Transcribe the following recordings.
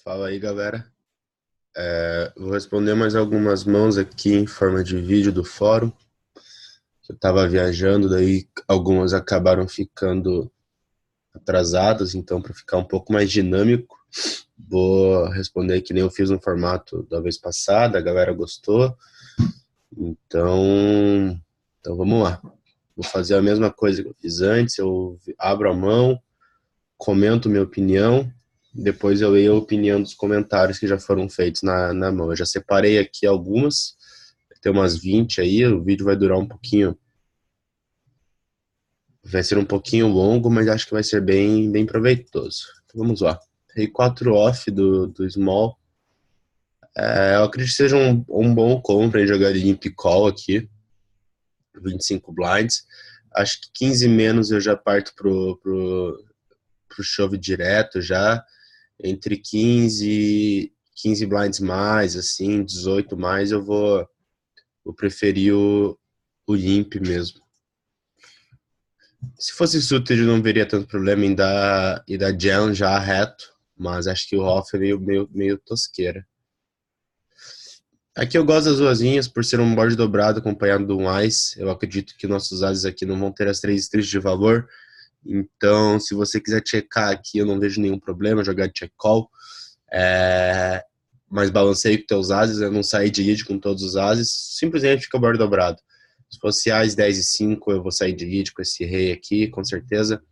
Fala aí, galera. Vou responder mais algumas mãos aqui em forma de vídeo do fórum. Eu estava viajando, daí algumas acabaram ficando atrasadas, então para ficar um pouco mais dinâmico, vou responder que nem eu fiz no formato da vez passada, a galera gostou. Então vamos lá. Vou fazer a mesma coisa que eu fiz antes, eu abro a mão, comento minha opinião, depois eu leio a opinião dos comentários que já foram feitos na mão. Eu já separei aqui algumas, tem umas 20 aí, o vídeo vai durar um pouquinho, vai ser um pouquinho longo, mas acho que vai ser bem proveitoso. Então vamos lá. Rei 4 off do Small. Eu acredito que seja um bom compra em jogar limp call aqui, 25 blinds. Acho que 15 menos eu já parto pro shove direto já. Entre 15 blinds mais, assim, 18 mais, vou preferir o limp mesmo. Se fosse suited, eu não veria tanto problema em dar jam já reto, mas acho que o off é meio tosqueira. Aqui eu gosto das ruazinhas por ser um board dobrado acompanhado de um ice. Eu acredito que nossos ases aqui não vão ter as 3 streets de valor. Então, se você quiser checar aqui, eu não vejo nenhum problema jogar check call. Mas balanceio com teus ases, eu não sair de lead com todos os ases, simplesmente fica o board dobrado. Se fosse as 10 e 5, eu vou sair de lead com esse rei aqui, com certeza.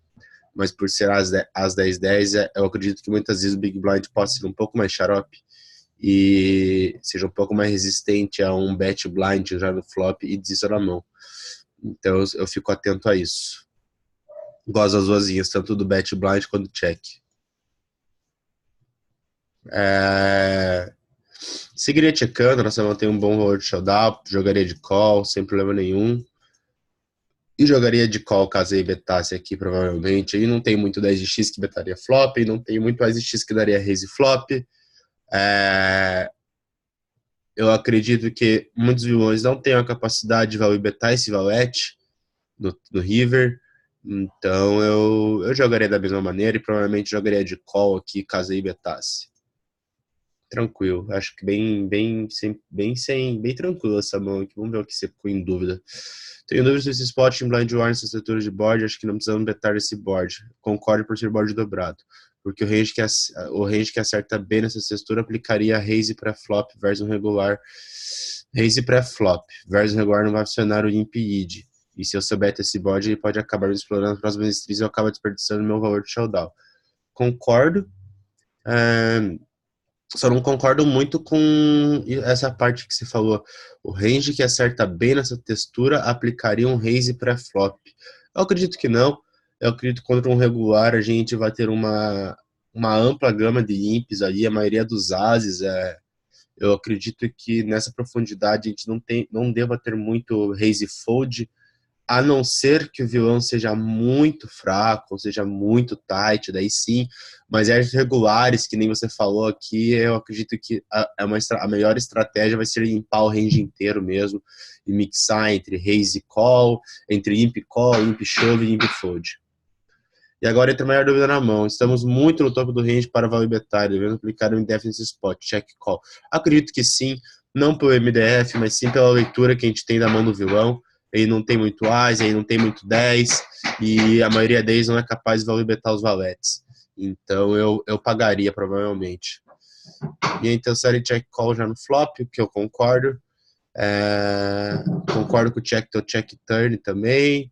Mas por ser as 10 10, eu acredito que muitas vezes o Big Blind possa ser um pouco mais xarope e seja um pouco mais resistente a um bet blind já no flop e desista na mão. Então eu fico atento a isso. Gosto das duasinhas, tanto do bet blind quanto do check. Seguiria checando, nossa mão tem um bom valor de showdown, jogaria de call, sem problema nenhum. E jogaria de call caso ele betasse aqui, provavelmente. Aí não tem muito 10 de X que betaria flop, e não tem muito mais de X que daria raise flop. Eu acredito que muitos vilões não têm a capacidade de value betar esse valete do river. Então eu jogaria da mesma maneira e provavelmente jogaria de call aqui caso ele betasse. Tranquilo, acho que bem tranquilo essa mão aqui. Vamos ver o que você ficou em dúvida. Tenho dúvida se esse spot em blind war nessa estrutura de board, acho que não precisamos betar esse board. Concordo por ser board dobrado, porque o range que acerta bem nessa textura aplicaria raise pré-flop versus um regular. Raise pré-flop versus um regular não vai funcionar o impede. E se eu souber esse board, ele pode acabar me explorando as próximas streets e eu acabo desperdiçando meu valor de showdown. Concordo. Só não concordo muito com essa parte que você falou. O range que acerta bem nessa textura aplicaria um raise pré-flop. Eu acredito que não. Eu acredito que contra um regular a gente vai ter uma ampla gama de imps ali, a maioria dos ases. Eu acredito que nessa profundidade a gente não deva ter muito raise fold, a não ser que o vilão seja muito fraco, ou seja muito tight, daí sim, mas as regulares, que nem você falou aqui, eu acredito que a melhor estratégia vai ser limpar o range inteiro mesmo, e mixar entre raise e call, entre imp call, imp shove e imp fold. E agora entra a maior dúvida na mão. Estamos muito no topo do range para value betar, devemos aplicar um indefinite spot, check call. Acredito que sim, não pelo MDF, mas sim pela leitura que a gente tem da mão do vilão. Ele não tem muito as, ele não tem muito 10, e a maioria deles não é capaz de value betar os valetes. Então eu pagaria provavelmente. E então série check call já no flop, o que eu concordo. Concordo com o check to check turn também.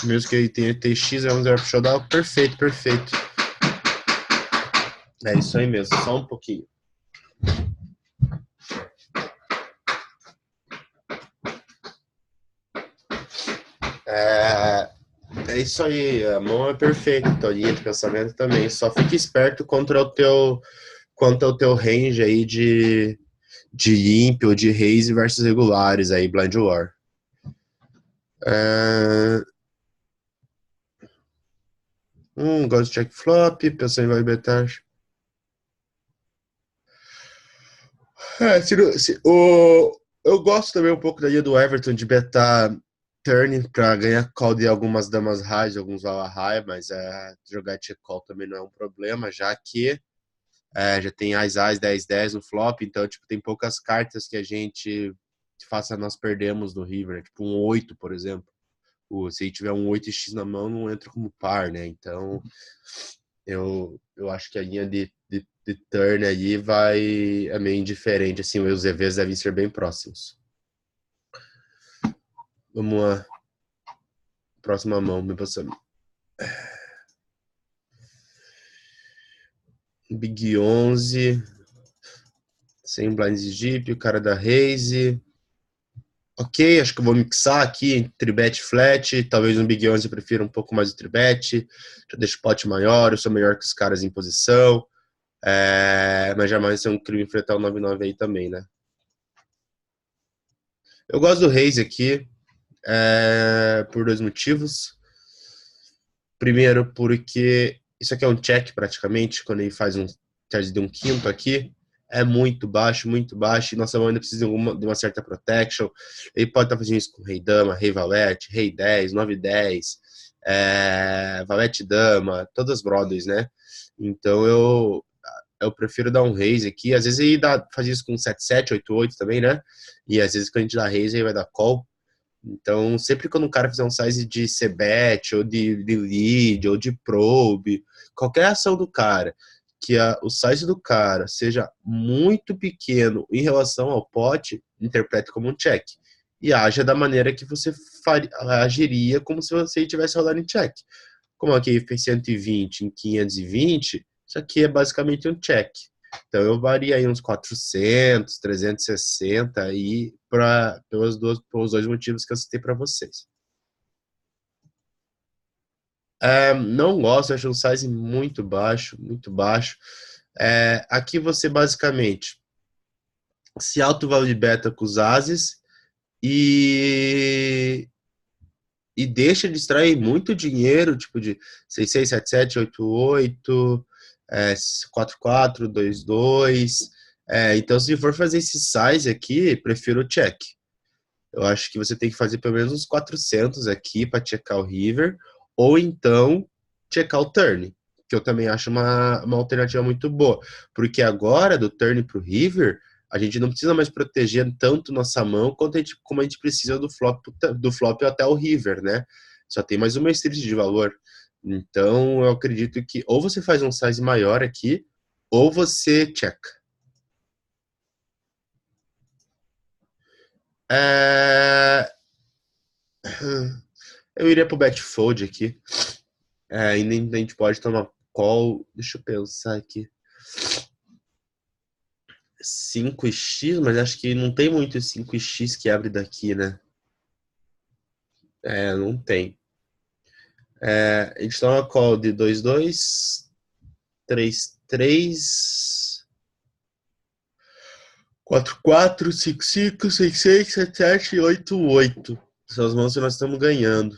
Mesmo que ele tenha TX, é um zero pro showdown. Perfeito. É isso aí mesmo, só um pouquinho. É isso aí, a mão é perfeita, a linha de pensamento também. Só fique esperto quanto ao teu range aí de limp ou de raise versus regulares aí, blind war. Gosto de check flop, pensando em vai betar. Eu gosto também um pouco da linha do Everton de betar turn para ganhar call de algumas damas high, alguns vala high, mas jogar check call também não é um problema, já que já tem as 10-10 no flop, então tipo, tem poucas cartas que a gente faça nós perdemos no river, né? Tipo um 8, por exemplo. Se tiver um 8x na mão, não entra como par, né? Então, eu acho que a linha de turn aí é meio indiferente, assim, os EVs devem ser bem próximos. Vamos lá. Próxima mão, me passando. Big 11. Sem blinds de Jeep, o cara da Raze. Ok, acho que eu vou mixar aqui entre bet e flat. Talvez no Big 11 eu prefira um pouco mais o tribet. Já deixo o pote maior, eu sou melhor que os caras em posição. Mas jamais é um crime enfrentar o 9-9 aí também, né? Eu gosto do Raze aqui por dois motivos. Primeiro, porque isso aqui é um check praticamente, quando ele faz um charge de um quinto aqui. É muito baixo, e nossa mão ainda precisa de uma certa protection. Ele pode estar fazendo isso com Rei Dama, Rei Valete, Rei 10, 9-10, Valete Dama, todas as brothers, né? Então eu prefiro dar um raise aqui. Às vezes ele faz isso com 7-7, 8-8 também, né? E às vezes quando a gente dá raise, ele vai dar call. Então, sempre quando um cara fizer um size de c-bet, ou de lead, ou de probe, qualquer ação do cara, que o size do cara seja muito pequeno em relação ao pot, interprete como um check. E haja da maneira que você agiria como se você estivesse rolando em check. Como aqui fez 120 em 520, isso aqui é basicamente um check. Então eu varia aí uns 400, 360 aí pelos dois motivos que eu citei para vocês. Não gosto, acho um size muito baixo, muito baixo. Aqui você basicamente se auto-validata com os ases e deixa de extrair muito dinheiro, tipo de 66, 77, 88, 44, 22. Então, se for fazer esse size aqui, prefiro o check. Eu acho que você tem que fazer pelo menos uns 400 aqui para checar o river, ou então checar o turn, que eu também acho uma alternativa muito boa. Porque agora, do turn para o river, a gente não precisa mais proteger tanto nossa mão como a gente precisa do flop até o river, né? Só tem mais uma street de valor. Então, eu acredito que ou você faz um size maior aqui, ou você checa. É... Eu iria pro bet fold aqui. Ainda a gente pode tomar call. Deixa eu pensar aqui. 5x, mas acho que não tem muito 5x que abre daqui, né? Não tem. A gente toma call de 2-2, 3-3, 4-4, 5-5, 6-6, 7-7, 8-8. São as mãos que nós estamos ganhando.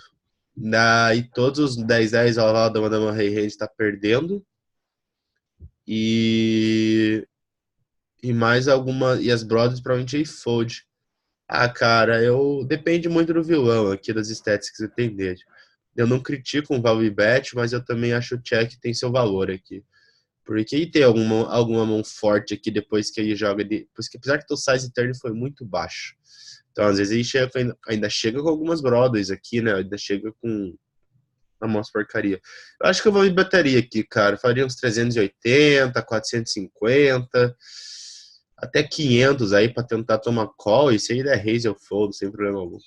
Daí todos os 10-10, a dama, dama, rei, rei, a gente tá perdendo. E mais alguma. E as brothers provavelmente aí fold. Cara, depende muito do vilão aqui, das estéticas que você tem dele. Eu não critico um value bet, mas eu também acho o check tem seu valor aqui. Porque aí tem alguma mão forte aqui depois que ele joga. Porque apesar que o size turn foi muito baixo. Então, às vezes, ele ainda chega com algumas brothers aqui, né? Ainda chega com a mão porcaria. Eu acho que eu vou em bateria aqui, cara. Faria uns 380, 450, até 500 aí pra tentar tomar call. E se ele der raise, eu fold, sem problema algum.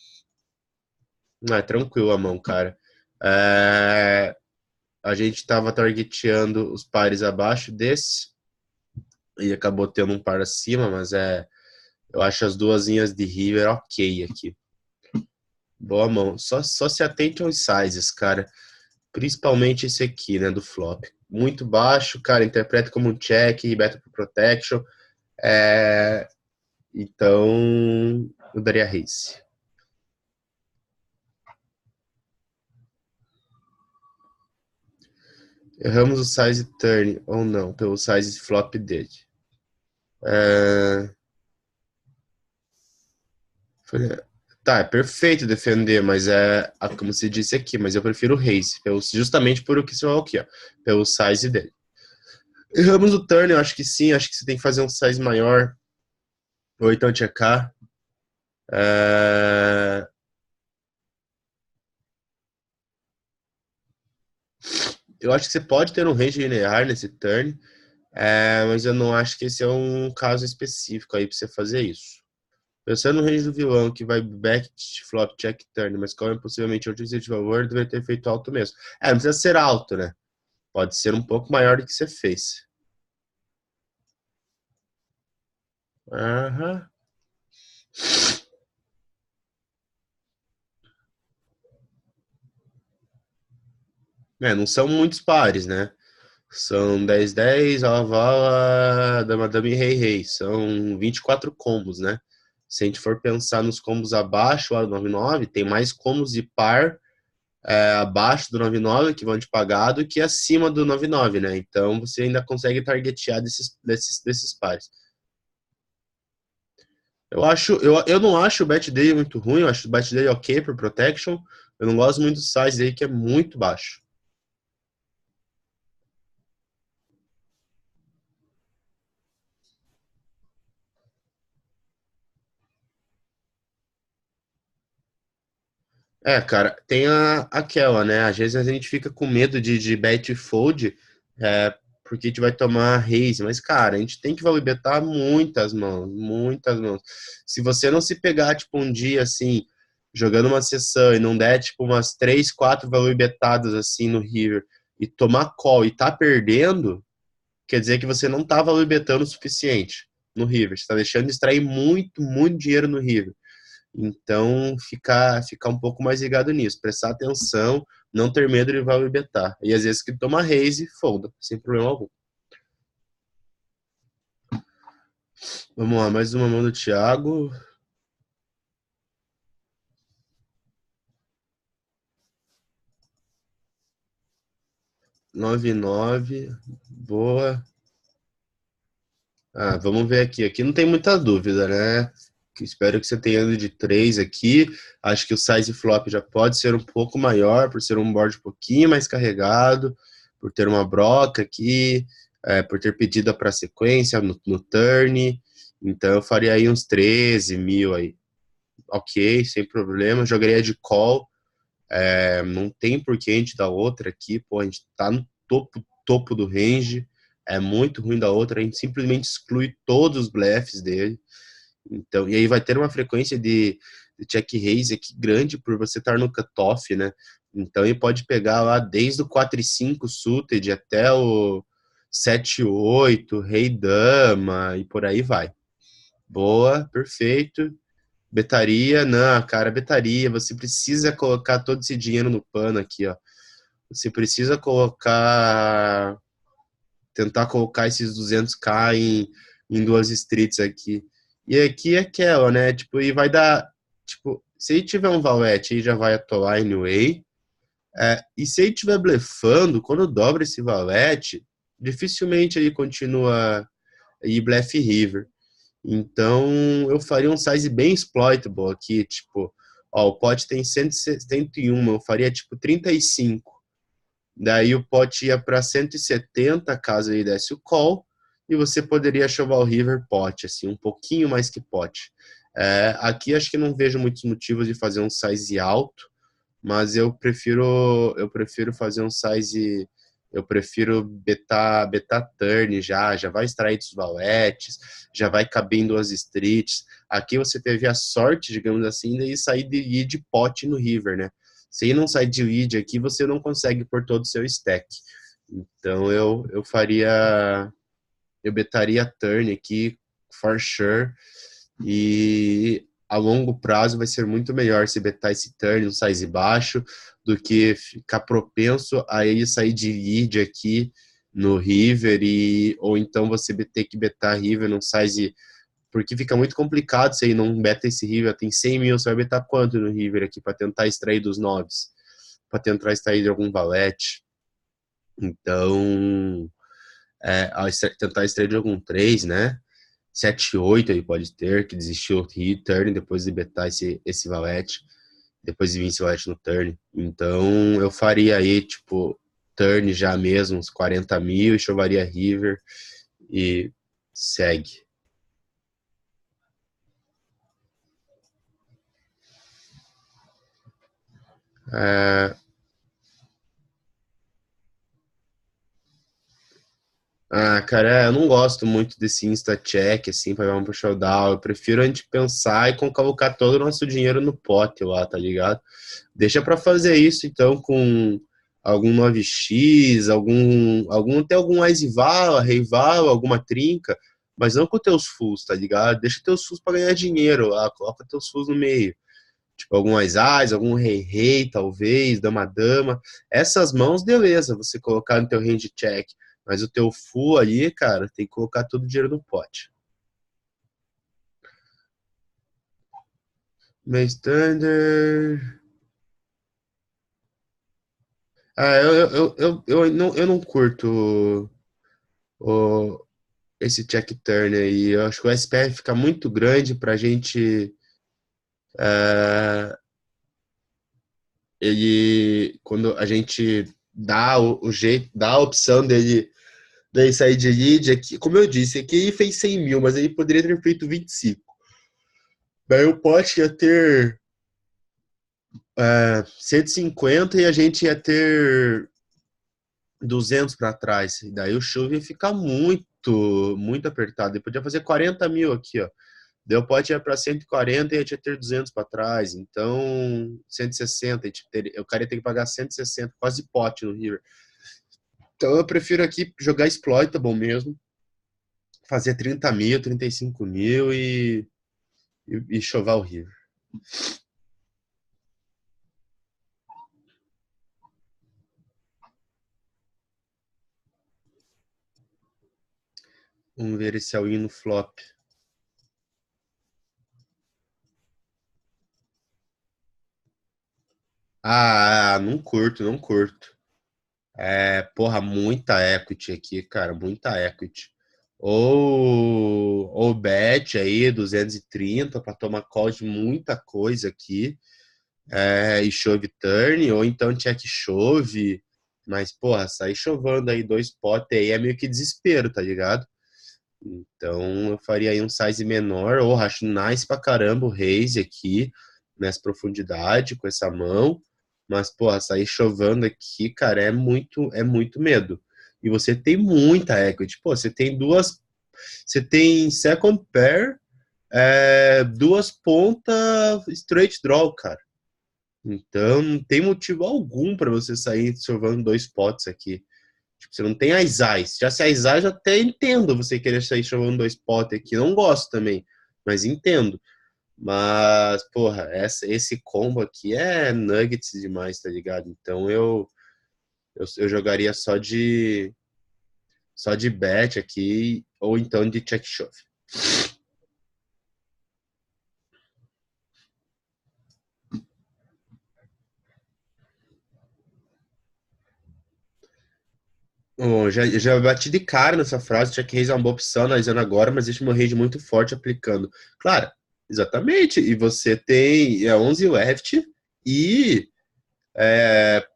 Não, é tranquilo a mão, cara. A gente tava targeteando os pares abaixo desse e acabou tendo um par acima, mas eu acho as duas linhas de river ok aqui. Boa mão. Só se atente aos sizes, cara. Principalmente esse aqui, né, do flop. Muito baixo, cara, interpreta como um check, beta pro protection. Então, eu daria raise. Erramos o size turn ou não, pelo size flop dele. Foi Tá, é perfeito defender, mas como se disse aqui, mas eu prefiro o Reis, justamente por o que você falou aqui, ó, pelo size dele. Erramos o turn, eu acho que sim, acho que você tem que fazer um size maior, ou então checar. É, eu acho que você pode ter um range linear nesse turn, mas eu não acho que esse é um caso específico aí pra você fazer isso. Pensando no range do vilão, que vai back, flop, check, turn, mas como é possivelmente outro de valor, deveria ter feito alto mesmo. Não precisa ser alto, né? Pode ser um pouco maior do que você fez. Aham. Não são muitos pares, né? São 10-10, vala, dama, dama e rei, rei. São 24 combos, né? Se a gente for pensar nos combos abaixo do 99, tem mais combos de par abaixo do 99 que vão de pagado que acima do 99, né? Então você ainda consegue targetear desses pares. Eu não acho o bet dele muito ruim, eu acho o bet dele ok por protection. Eu não gosto muito do size dele, que é muito baixo. Cara, tem aquela, né? Às vezes a gente fica com medo de bet fold, porque a gente vai tomar raise, mas, cara, a gente tem que valibetar muitas mãos, muitas mãos. Se você não se pegar, tipo, um dia, assim, jogando uma sessão e não der, tipo, umas 3, 4 valibetadas, assim, no river, e tomar call e tá perdendo, quer dizer que você não tá valibetando o suficiente no river. Você tá deixando de extrair muito, muito dinheiro no river. Então, ficar um pouco mais ligado nisso, prestar atenção, não ter medo de value betar. E às vezes que toma raise, folda, sem problema algum. Vamos lá, mais uma mão do Thiago. 9-9, boa. Vamos ver aqui. Aqui não tem muita dúvida, né? Espero que você tenha ido de 3 aqui. Acho que o size flop já pode ser um pouco maior, por ser um board um pouquinho mais carregado, por ter uma broca aqui, por ter pedido para sequência no turn. Então eu faria aí uns 13 mil aí. Ok, sem problema. Jogaria de call. Não tem por que a gente dar outra aqui. Pô, a gente tá no topo do range. É muito ruim da outra. A gente simplesmente exclui todos os blefs dele. Então, e aí vai ter uma frequência de check raise aqui grande por você estar no cutoff, né? Então ele pode pegar lá desde o 4 e 5 suited até o 7 e 8, rei dama e por aí vai. Boa, perfeito. Betaria, não, cara, betaria, você precisa colocar todo esse dinheiro no pano aqui, ó. Você precisa tentar colocar esses 200k em duas streets aqui. E aqui é aquela, né? Tipo, e vai dar. Tipo, se ele tiver um valete, aí já vai atolar anyway. E se ele estiver blefando, quando dobra esse valete, dificilmente ele continua aí blefe river. Então, eu faria um size bem exploitable aqui, tipo, ó, o pot tem 171, eu faria tipo 35. Daí o pot ia para 170 caso ele desse o call, e você poderia chovar o river pot, assim, um pouquinho mais que pot. Aqui acho que não vejo muitos motivos de fazer um size alto, mas eu prefiro fazer um size, eu prefiro betar turn já vai extrair dos valetes, já vai caber em duas streets. Aqui você teve a sorte, digamos assim, de sair de pot no river, né? Se não sair de lead aqui, você não consegue por todo o seu stack. Então eu betaria turn aqui, for sure, e a longo prazo vai ser muito melhor se betar esse turn, um size baixo, do que ficar propenso a ele sair de lead aqui no river, ou então você ter que betar river num size, porque fica muito complicado se ele não beta esse river, tem 100 mil, você vai betar quanto no river aqui para tentar extrair dos noves? Para tentar extrair de algum valete. Então, tentar extrair de algum 3, né? 7-8 ele pode ter, que desistiu turn, depois de betar esse valete, depois de vir esse valete no turn. Então eu faria aí, tipo, turn já mesmo, uns 40 mil, e chovaria river e segue. É, cara, eu não gosto muito desse insta-check, assim, pra dar um showdown. Eu prefiro a gente pensar e colocar todo o nosso dinheiro no pote lá, tá ligado? Deixa pra fazer isso, então, com algum 9x, até algum Ice-Vala, Rei-Vala, alguma trinca, mas não com teus fulls, tá ligado? Deixa teus fulls pra ganhar dinheiro lá, coloca teus fulls no meio. Tipo, algum Ais, algum Rei-Rei, talvez, Dama-Dama. Essas mãos, beleza, você colocar no teu range check. Mas o teu full ali, cara, tem que colocar todo o dinheiro no pote. Main Thunder. Eu não curto o, esse check turn aí. Eu acho que o SPR fica muito grande pra gente. Ele, quando a gente dá o jeito, dá a opção dele sair de lead, aqui, como eu disse, aqui ele fez 100 mil, mas ele poderia ter feito 25. Daí o pote ia ter 150 e a gente ia ter 200 para trás. E daí o show ia ficar muito apertado. Ele podia fazer 40 mil aqui, ó. Daí o pote ia para 140 e a gente ia ter 200 para trás. Então, 160. O cara ia ter que pagar 160, quase pote no River. Então eu prefiro aqui jogar exploitable mesmo. Fazer 30 mil, 35 mil e chovar o River. Vamos ver esse all-in no flop. Não curto, não curto. Porra, muita equity aqui, cara, muita equity. Ou bet aí, 230 para tomar call de muita coisa aqui, e chove turn, ou então check chove. Mas, porra, sair chovando aí dois potes aí é meio que desespero, tá ligado? Então eu faria aí um size menor, ou acho nice pra caramba o raise aqui, nessa profundidade, com essa mão. Mas, porra, sair chovando aqui, cara, é muito medo. E você tem muita equity. Pô, você tem duas. Você tem second pair, duas pontas straight draw, cara. Então não tem motivo algum para você sair chovando dois potes aqui. Tipo, você não tem as eyes. Já se as eyes, eu até entendo você querer sair chamando dois potes aqui. Não gosto também, mas entendo. Mas, porra, esse combo aqui é nuggets demais, tá ligado? Então eu jogaria só de bet aqui, ou então de check shove. Bom, já bati de cara nessa frase, check raise é uma boa opção, analisando agora, mas deixa meu range muito forte aplicando. Claro, exatamente. E você tem 11 left e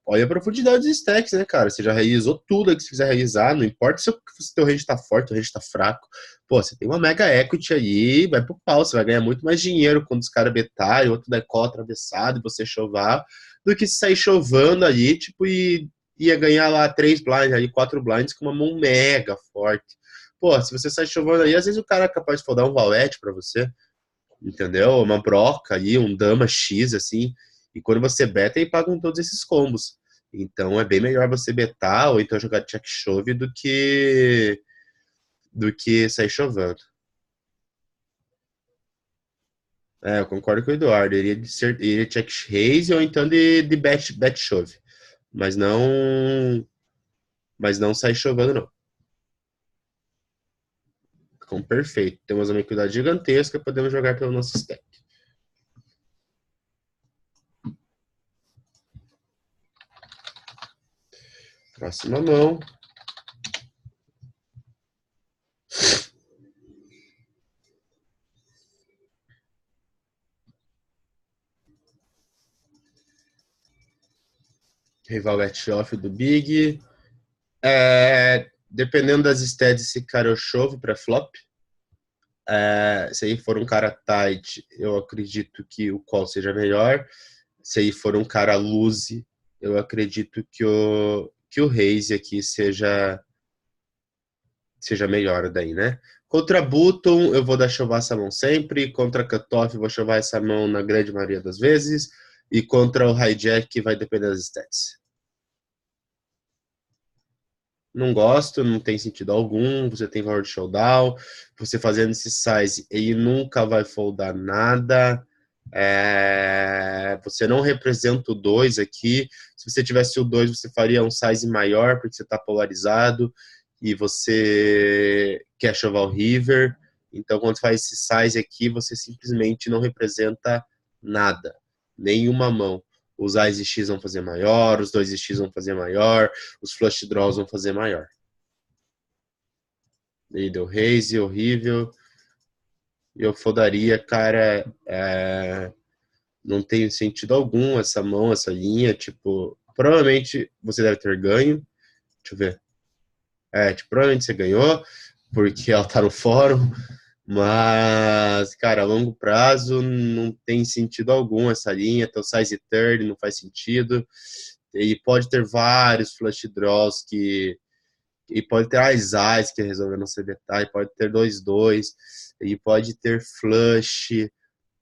olha a profundidade dos stacks, né, cara? Você já realizou tudo que você quiser realizar, não importa se teu range tá forte, teu range tá fraco. Pô, você tem uma mega equity aí, vai pro pau, você vai ganhar muito mais dinheiro quando os caras betarem, outro decó atravessado e você chovar, do que se sair chovando ali, tipo, e ia ganhar lá 3 blinds, aí 4 blinds com uma mão mega forte. Pô, se você sair chovendo aí, às vezes o cara é capaz de foldar um valete pra você, entendeu? Uma broca aí, um dama X, assim. E quando você beta, aí pagam todos esses combos. Então é bem melhor você betar ou então jogar check chove do que sair chovendo. Eu concordo com o Eduardo. Iria check raise ou então de bet chove. Mas não sair chovendo, não. Ficam perfeito. Temos uma equidade gigantesca, podemos jogar pelo nosso stack. Próxima mão. Rival Off do Big. Dependendo das stats, esse cara eu chovo pra flop. Se aí for um cara tight, eu acredito que o call seja melhor. Se aí for um cara loose, eu acredito que o raise aqui seja melhor daí, né? Contra Button, eu vou dar chovar essa mão sempre. Contra Cutoff, eu vou chovar essa mão na grande maioria das vezes. E contra o Hijack, vai depender das stats. Não gosto, não tem sentido algum. Você tem valor de showdown. Você fazendo esse size, ele nunca vai foldar nada. Você não representa o 2 aqui. Se você tivesse o 2, você faria um size maior, porque você está polarizado e você quer chovar o river. Então, quando faz esse size aqui, você simplesmente não representa nada, nenhuma mão. Os Ais e X vão fazer maior, os 2 X vão fazer maior, os flush draws vão fazer maior. E deu raise, horrível. Eu fodaria, cara. Não tem sentido algum essa mão, essa linha. Tipo, provavelmente você deve ter ganho. Deixa eu ver. Provavelmente você ganhou, porque ela tá no fórum. Mas, cara, a longo prazo não tem sentido algum essa linha. Teu size turn não faz sentido. E pode ter vários flush draws e pode ter as eyes que resolver não ser detalhe, pode ter 2-2, e pode ter flush,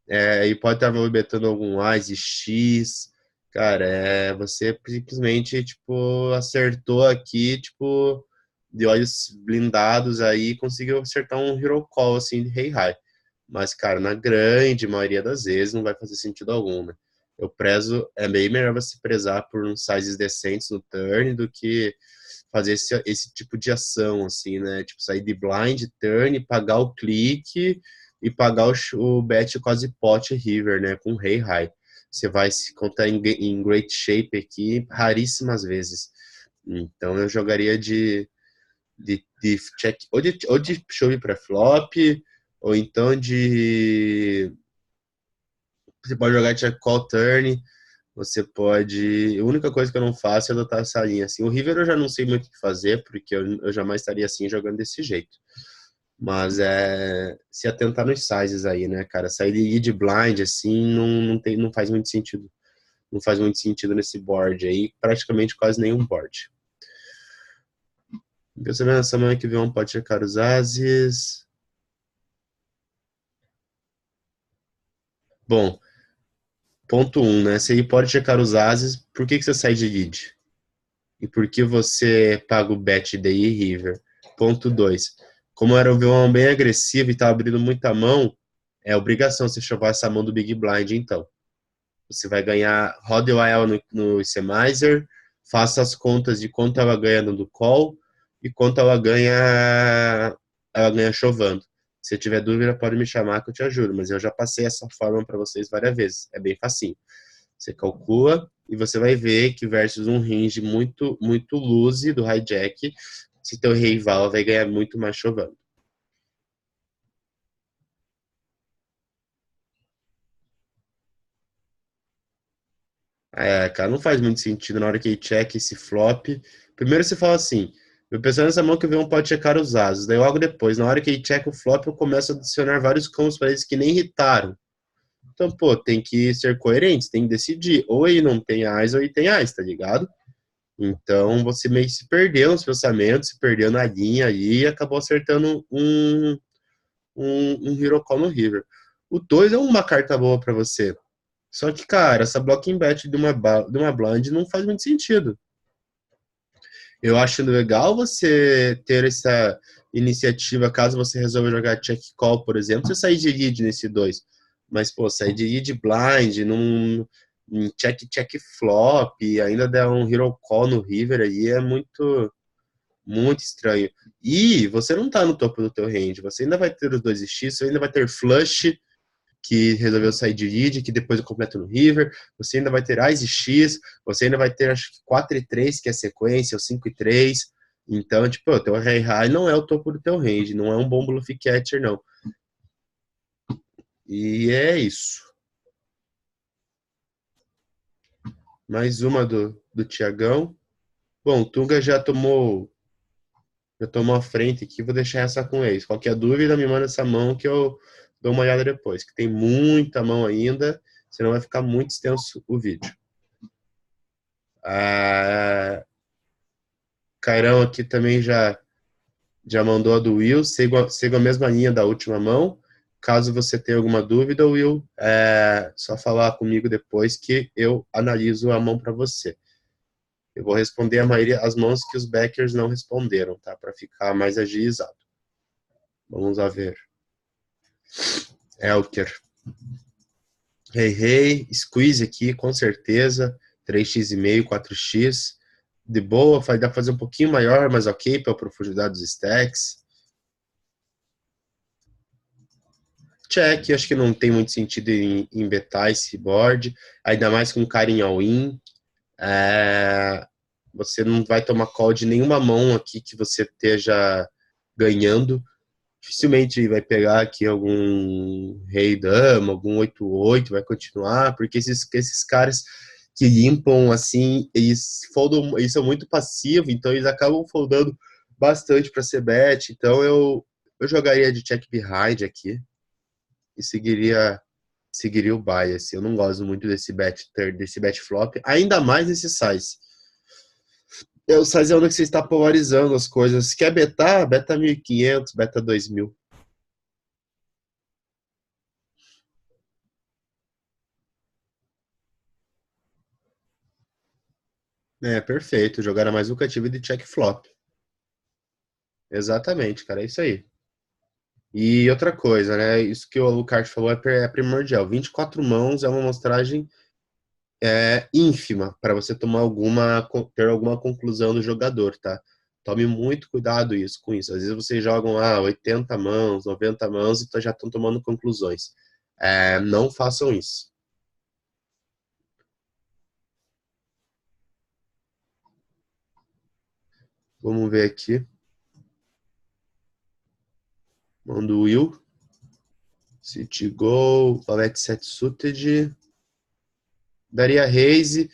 e pode estar movimentando algum Ás e X. Cara, você simplesmente, tipo, acertou aqui, tipo, de olhos blindados aí, conseguiu acertar um hero call, assim, de rei high. Mas, cara, na grande maioria das vezes não vai fazer sentido algum, né? É bem melhor você prezar por uns sizes decentes no turn do que fazer esse tipo de ação, assim, né? Tipo, sair de blind, turn, pagar o clique e pagar o bet quase pot river, né? Com rei high. Você vai se contar em great shape aqui raríssimas vezes. Então eu jogaria de check, ou de shove para flop, ou então você pode jogar check call turn, você pode. A única coisa que eu não faço é adotar essa linha. Assim, o River eu já não sei muito o que fazer, porque eu jamais estaria assim jogando desse jeito. Mas se atentar nos sizes aí, né, cara? Sair de blind, assim, não faz muito sentido. Não faz muito sentido nesse board aí, praticamente quase nenhum board. Pensando na semana que vem, um pode checar os ases. Bom, ponto 1, né? Você pode checar os ases, por que você sai de lead? E por que você paga o bet daí, River? Ponto 2. Como era o violão bem agressivo e estava abrindo muita mão, é obrigação você chovar essa mão do Big Blind, então. Você vai ganhar, roda o AL no Semizer, faça as contas de quanto ela ganha no call e quanto ela ganha chovando. Se tiver dúvida, pode me chamar que eu te ajudo, mas eu já passei essa forma para vocês várias vezes. É bem facinho. Você calcula e você vai ver que versus um range muito, muito loose do hijack, se teu rival vai ganhar muito mais chovando. Cara, não faz muito sentido na hora que ele check esse flop. Primeiro você fala assim, eu pensando nessa mão que vem um pode checar os asos. Daí logo depois, na hora que ele check o flop, eu começo a adicionar vários combos para eles que nem irritaram. Então, pô, tem que ser coerente, tem que decidir. Ou ele não tem as, ou ele tem as, tá ligado? Então, você meio que se perdeu nos pensamentos, se perdeu na linha aí e acabou acertando um Hero Call no River. O 2 é uma carta boa para você. Só que, cara, essa blocking bet de uma blind não faz muito sentido. Eu acho legal você ter essa iniciativa, caso você resolva jogar check call, por exemplo, você sair de lead nesse 2. Mas, pô, sair de lead blind, num check flop, e ainda der um hero call no river aí é muito, muito estranho. E você não tá no topo do teu range, você ainda vai ter os 2x, você ainda vai ter flush, que resolveu sair de lead, que depois eu completo no river, você ainda vai ter Ás e X, você ainda vai ter acho que 4 e 3, que é sequência, ou 5 e 3. Então, tipo, o teu rei high não é o topo do teu range, não é um bom bluff catcher, não. E é isso. Mais uma do do Tiagão. Bom, o Tunga já tomou a frente aqui, vou deixar essa com eles. Qualquer dúvida, me manda essa mão que eu dou uma olhada depois, que tem muita mão ainda, senão vai ficar muito extenso o vídeo. Cairão aqui também já mandou a do Will, sigo a mesma linha da última mão. Caso você tenha alguma dúvida, Will, só falar comigo depois que eu analiso a mão para você. Eu vou responder a maioria, as mãos que os backers não responderam, tá? Para ficar mais agilizado. Vamos lá ver. Elker. Hey, squeeze aqui, com certeza. 3x5, 4x. De boa, dá para fazer um pouquinho maior, mas ok, pela profundidade dos stacks. Check, acho que não tem muito sentido em betar esse board, ainda mais com cara em all-in. Você não vai tomar call de nenhuma mão aqui que você esteja ganhando. Dificilmente vai pegar aqui algum rei-dama, algum 8-8, vai continuar, porque esses caras que limpam, assim, eles foldam, eles são muito passivos, então eles acabam foldando bastante para ser bet. Então eu jogaria de check behind aqui e seguiria o bias. Eu não gosto muito desse bet flop, ainda mais nesse size. O size é onde você está polarizando as coisas. Se quer betar, beta 1.500, beta 2.000. Perfeito. Jogar a mais lucrativa de check flop. Exatamente, cara. É isso aí. E outra coisa, né? Isso que o Lucas falou é primordial. 24 mãos é uma amostragem ínfima para você ter alguma conclusão do jogador, tá? Tome muito cuidado com isso. Às vezes vocês jogam 80 mãos, 90 mãos e já estão tomando conclusões. Não façam isso. Vamos ver aqui. Mão do Will. City Go, Valete 7 suited. Daria raise.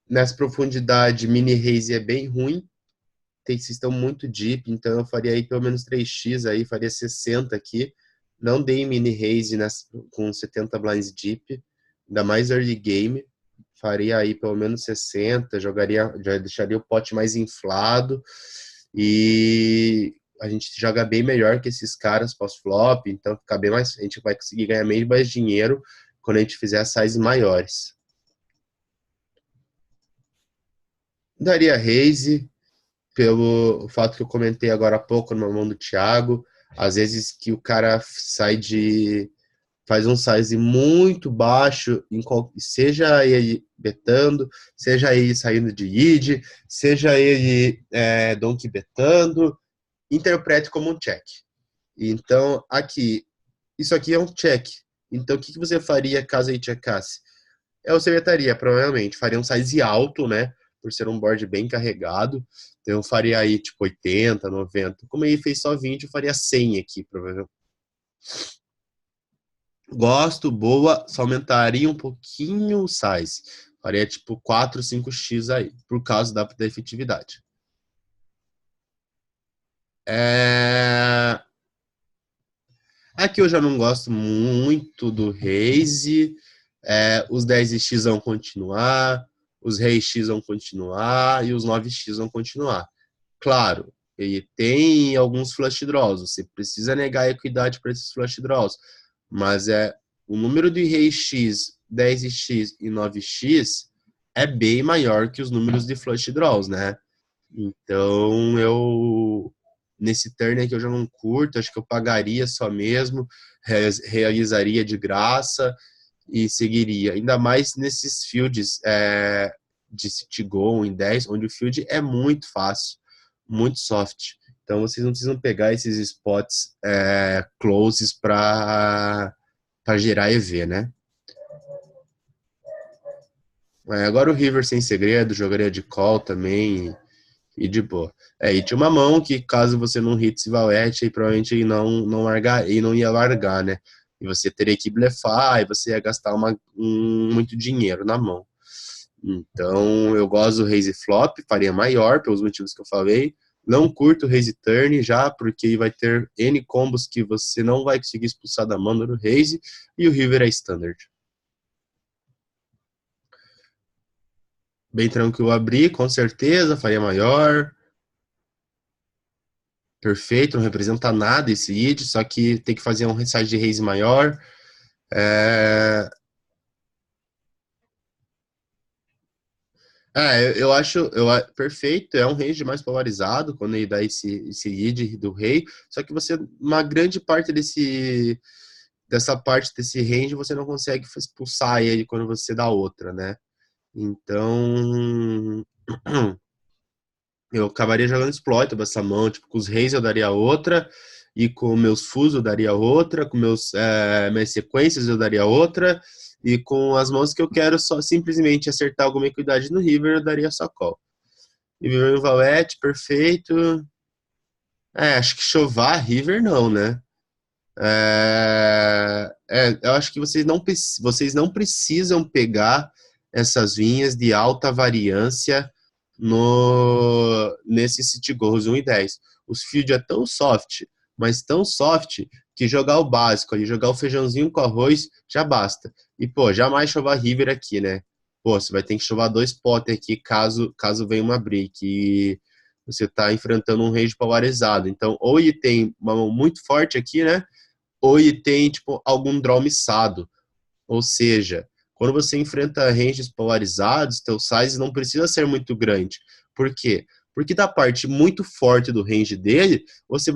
Nessa profundidade, mini raise é bem ruim. Vocês estão muito deep, então eu faria aí pelo menos 3x aí, faria 60 aqui. Não dei mini raise com 70 blinds deep, ainda mais early game. Faria aí pelo menos 60, já deixaria o pote mais inflado. E a gente joga bem melhor que esses caras pós-flop, então fica bem mais, a gente vai conseguir ganhar bem mais dinheiro quando a gente fizer as sizes maiores. Daria raise, pelo fato que eu comentei agora há pouco na mão do Thiago, às vezes que o cara faz um size muito baixo, seja ele betando, seja ele saindo de id, seja ele donk betando, interprete como um check. Então, isso aqui é um check. Então, o que você faria caso ele checasse? Você betaria, provavelmente. Faria um size alto, né? Por ser um board bem carregado. Então, eu faria aí, tipo, 80, 90. Como ele fez só 20, eu faria 100 aqui, provavelmente. Gosto, boa, só aumentaria um pouquinho o size. Faria, tipo, 4, 5x aí, por causa da efetividade. Aqui eu já não gosto muito do raise. Os 10x vão continuar, os reis X vão continuar e os 9x vão continuar. Claro, ele tem alguns flush draws, você precisa negar a equidade para esses flush draws, mas o número de rei X, 10x e 9x é bem maior que os números de flush draws, né? Então, nesse turn aqui eu já não curto, acho que eu pagaria só mesmo, realizaria de graça e seguiria. Ainda mais nesses fields de City Go em 10, onde o field é muito fácil, muito soft. Então, vocês não precisam pegar esses spots closes para gerar EV, né? Agora o River sem segredo, jogaria de call também e de boa. E tinha uma mão que caso você não hits valete, aí provavelmente ele não ia largar, né? E você teria que blefar, e você ia gastar muito dinheiro na mão. Então, eu gosto do raise flop, faria maior, pelos motivos que eu falei. Não curto o raise turn já, porque vai ter N combos que você não vai conseguir expulsar da mão no raise, e o river é standard. Bem tranquilo abrir, com certeza, faria maior. Perfeito, não representa nada esse id, só que tem que fazer um size de raise maior. Eu acho perfeito, é um range mais polarizado quando ele dá esse id do rei, só que você, uma grande parte dessa parte desse range, você não consegue expulsar ele quando você dá outra, né? Então, eu acabaria jogando exploit dessa mão, tipo, com os reis eu daria outra, e com meus fusos eu daria outra, com minhas sequências eu daria outra, e com as mãos que eu quero só simplesmente acertar alguma equidade no river, eu daria só call. E river valete, perfeito. Acho que chovar river não, né? Eu acho que vocês não precisam pegar essas vinhas de alta variância no nesse City Goals 1 e 10. Os field é tão soft, mas tão soft, que jogar o básico ali, jogar o feijãozinho com arroz, já basta. E, pô, jamais chovar river aqui, né? Pô, você vai ter que chovar dois potes aqui caso venha uma break. E você tá enfrentando um range polarizado. Então, ou ele tem uma mão muito forte aqui, né? Ou ele tem, tipo, algum draw missado. Ou seja, quando você enfrenta ranges polarizados, teu size não precisa ser muito grande. Por quê? Porque da parte muito forte do range dele, você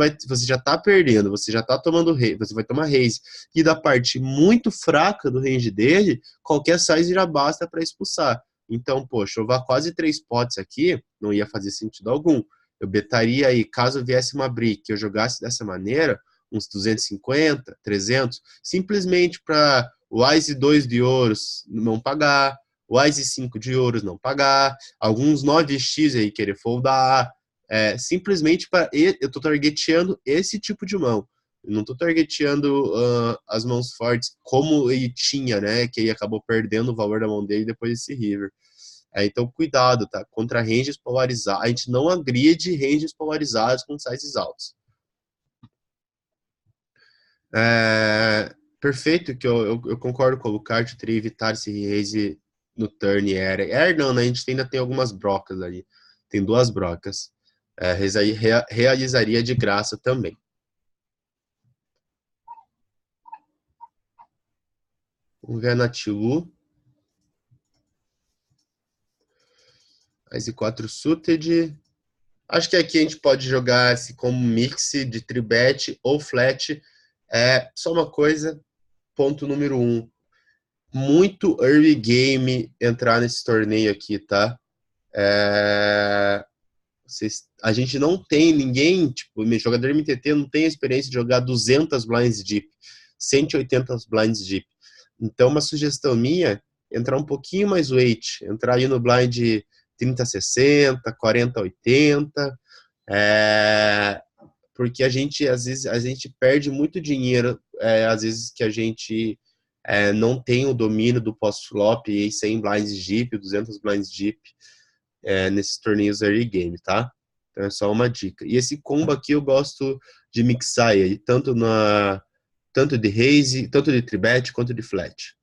já tá perdendo, você já tá tomando raise, você vai tomar raise. E da parte muito fraca do range dele, qualquer size já basta para expulsar. Então, pô, chovar quase 3 potes aqui não ia fazer sentido algum. Eu betaria aí, caso viesse uma brick, eu jogasse dessa maneira, uns 250, 300, simplesmente para o Wise 2 de ouros não pagar, o Wise 5 de ouros não pagar, alguns 9x aí querer foldar, simplesmente para eu estou targeteando esse tipo de mão. Eu não estou targeteando as mãos fortes como ele tinha, né? Que ele acabou perdendo o valor da mão dele depois desse river. Então, cuidado, tá? Contra ranges polarizados. A gente não agride ranges polarizados com sizes altos. Perfeito, que eu concordo com o Lucas, eu teria evitado esse raise no turn era. Não, né? A gente ainda tem algumas brocas ali. Tem 2 brocas. Realizaria de graça também. Vamos ver a Natilu. As 4 suited. Acho que aqui a gente pode jogar esse como mix de tribet ou flat. Só uma coisa, ponto número 1. Muito early game entrar nesse torneio aqui, tá? A gente não tem ninguém, tipo, jogador MTT não tem a experiência de jogar 200 blinds deep, 180 blinds deep. Então, uma sugestão minha, entrar um pouquinho mais weight, entrar aí no blind 30-60, 40-80, porque às vezes, a gente perde muito dinheiro, às vezes que a gente não tem o domínio do post-flop e 100 blinds deep, 200 blinds deep, nesses torneios early game, tá? Então é só uma dica. E esse combo aqui eu gosto de mixar ele, tanto de raise, tanto de tribet quanto de flat.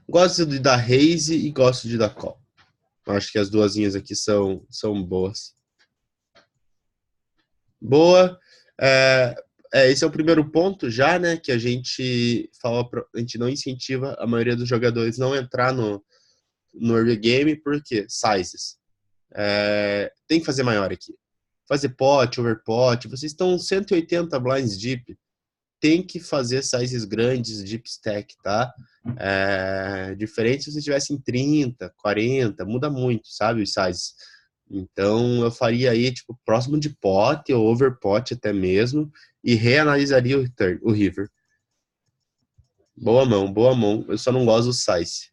Gosto de dar raise e gosto de dar call. Acho que as duasinhas aqui são boas. Boa. Esse é o primeiro ponto já, né? Que a gente fala, a gente não incentiva a maioria dos jogadores não entrar no early game, porque sizes. Tem que fazer maior aqui. Fazer pot, overpot. Vocês estão 180 blinds deep. Tem que fazer sizes grandes, deep stack, tá? Diferente se vocês tivessem 30, 40, muda muito, sabe? Os sizes. Então eu faria aí, tipo, próximo de pot ou overpot até mesmo, e reanalisaria o river. Boa mão, boa mão. Eu só não gosto do size.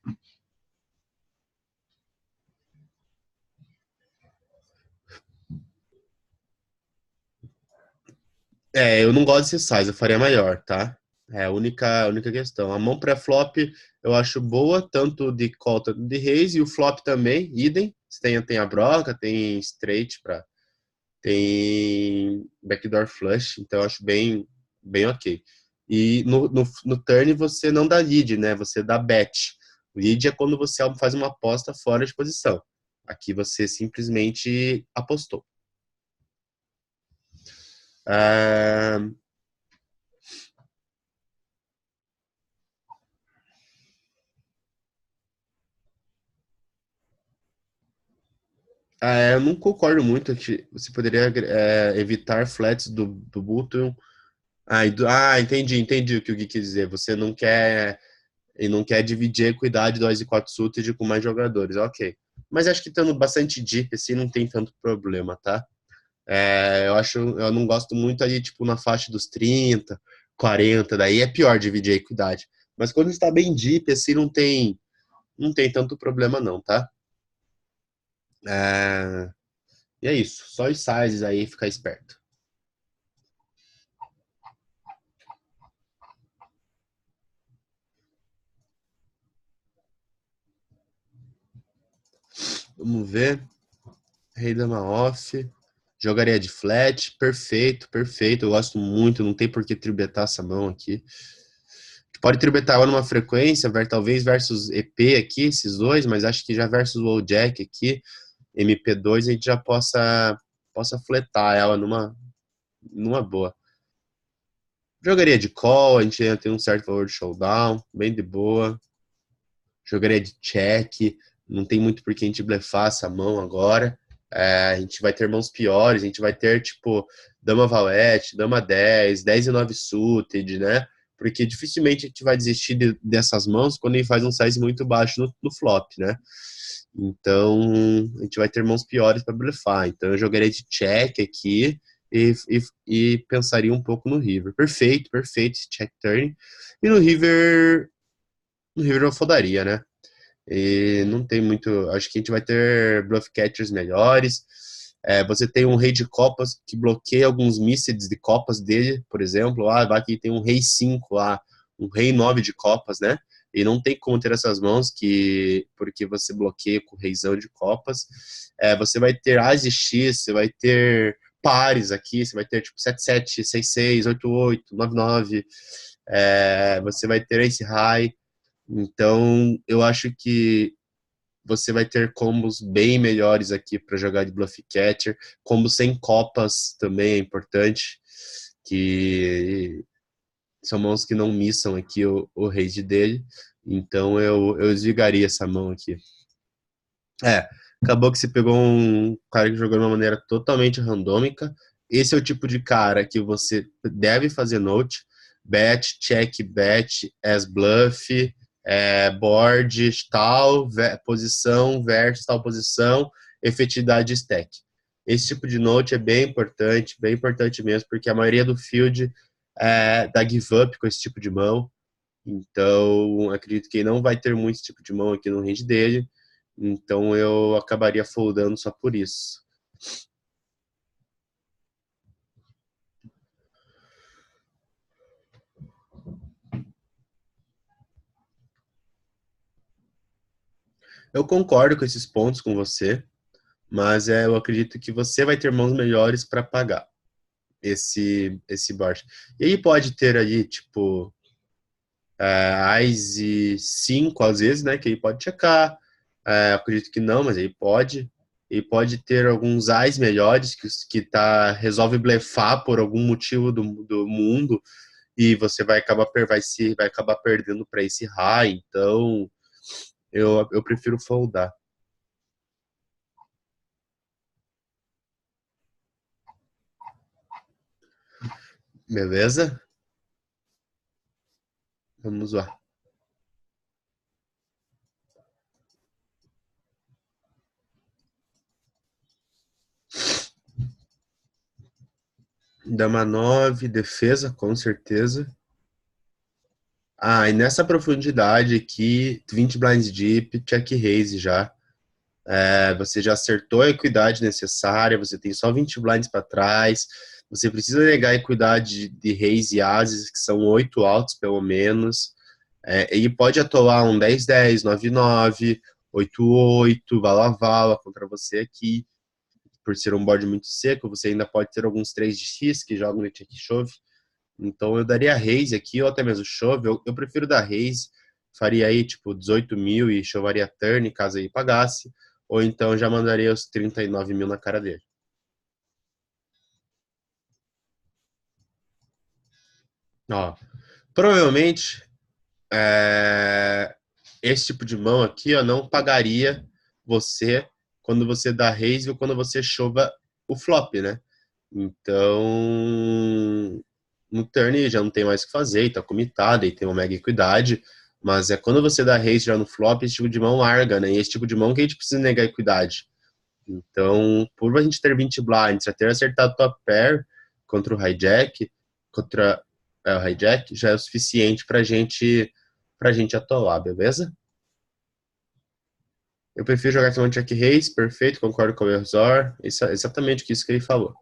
Eu não gosto desse size, eu faria maior, tá? É a única questão. A mão pré-flop eu acho boa, tanto de call, tanto de raise, e o flop também, idem. Tem a broca, tem straight, tem backdoor flush, então eu acho bem ok. E no turn você não dá lead, né? Você dá bet. O lead é quando você faz uma aposta fora de posição. Aqui você simplesmente apostou. Ah, eu não concordo muito que você poderia evitar flats do button. Entendi o que o Gui quis dizer. Você não quer e não quer dividir a equidade do Ás e 4 suited com mais jogadores, ok. Mas acho que estando bastante deep assim não tem tanto problema, tá? Eu não gosto muito ali tipo na faixa dos 30, 40, daí é pior dividir a equidade. Mas quando está bem deep assim não tem tanto problema não, tá? É, e é isso, só os sizes aí, ficar esperto. Vamos ver. Rei dama off. Jogaria de flat. Perfeito, perfeito. Eu gosto muito. Não tem por que tribetar essa mão aqui. Pode tribetar ela numa frequência, talvez versus EP aqui, esses dois, mas acho que já versus o Jack aqui, MP2, a gente já possa fletar ela numa boa. Jogaria de call, a gente ainda tem um certo valor de showdown, bem de boa. Jogaria de check, não tem muito por que a gente blefar essa mão agora. A gente vai ter mãos piores, a gente vai ter, tipo, dama valete, dama 10, 10 e 9 suited, né? Porque dificilmente a gente vai desistir dessas mãos quando ele faz um size muito baixo no flop, né? Então, a gente vai ter mãos piores para blefar. Então, eu jogaria de check aqui e pensaria um pouco no river. Perfeito, perfeito, check turn. E no river eu fodaria, né? E não tem muito. Acho que a gente vai ter bluff catchers melhores. Você tem um rei de copas que bloqueia alguns mísseis de copas dele, por exemplo. Vai que tem um rei 5 lá, um rei 9 de copas, né? E não tem como ter essas mãos porque você bloqueia com o reizão de copas. Você vai ter as e x, você vai ter pares aqui, você vai ter tipo 7-7, 6-6, 8-8, 9-9. Você vai ter esse high. Então, eu acho que você vai ter combos bem melhores aqui para jogar de bluff catcher. Combo sem copas também é importante, que são mãos que não missam aqui o raise dele. Então, eu desligaria essa mão aqui. Acabou que você pegou um cara que jogou de uma maneira totalmente randômica. Esse é o tipo de cara que você deve fazer note. Bet, check, bet, as bluff, board, tal, posição, versus tal posição, efetividade stack. Esse tipo de note é bem importante mesmo, porque a maioria do field dá give up com esse tipo de mão. Então, acredito que ele não vai ter muito esse tipo de mão aqui no range dele. Então, eu acabaria foldando só por isso. Eu concordo com esses pontos com você, mas eu acredito que você vai ter mãos melhores para pagar esse board. E aí pode ter ali, tipo, Ás e 5 às vezes, né? Que aí pode checar. Acredito que não, mas aí pode. E pode ter alguns Ás melhores resolve blefar por algum motivo do mundo e você vai acabar perdendo para esse high. Então, eu prefiro foldar. Beleza? Vamos lá. Dama 9 defesa, com certeza. E nessa profundidade aqui, 20 blinds deep, check raise já. Você já acertou a equidade necessária, você tem só 20 blinds para trás. Você precisa negar equidade de reis e ases, que são 8 altos, pelo menos. Ele pode atolar um 10-10, 9-9, 8-8, vala-vala contra você aqui. Por ser um board muito seco, você ainda pode ter alguns 3 de X que jogam de check chove. Então eu daria raise aqui, ou até mesmo chove. Eu prefiro dar raise, faria aí tipo 18 mil e chovaria turn, caso ele pagasse. Ou então já mandaria os 39 mil na cara dele. Ó, provavelmente esse tipo de mão aqui ó, não pagaria você quando você dá raise ou quando você chova o flop, né? Então, no turn já não tem mais o que fazer, e tá comitada e tem uma mega equidade, mas é quando você dá raise já no flop, esse tipo de mão larga, né? E esse tipo de mão que a gente precisa negar equidade. Então, por a gente ter 20 blinds, já ter acertado top pair contra o hijack, contra o hijack, já é o suficiente pra gente atolar, beleza? Eu prefiro jogar com o check raise, perfeito, concordo com o Erzor, exatamente isso que ele falou.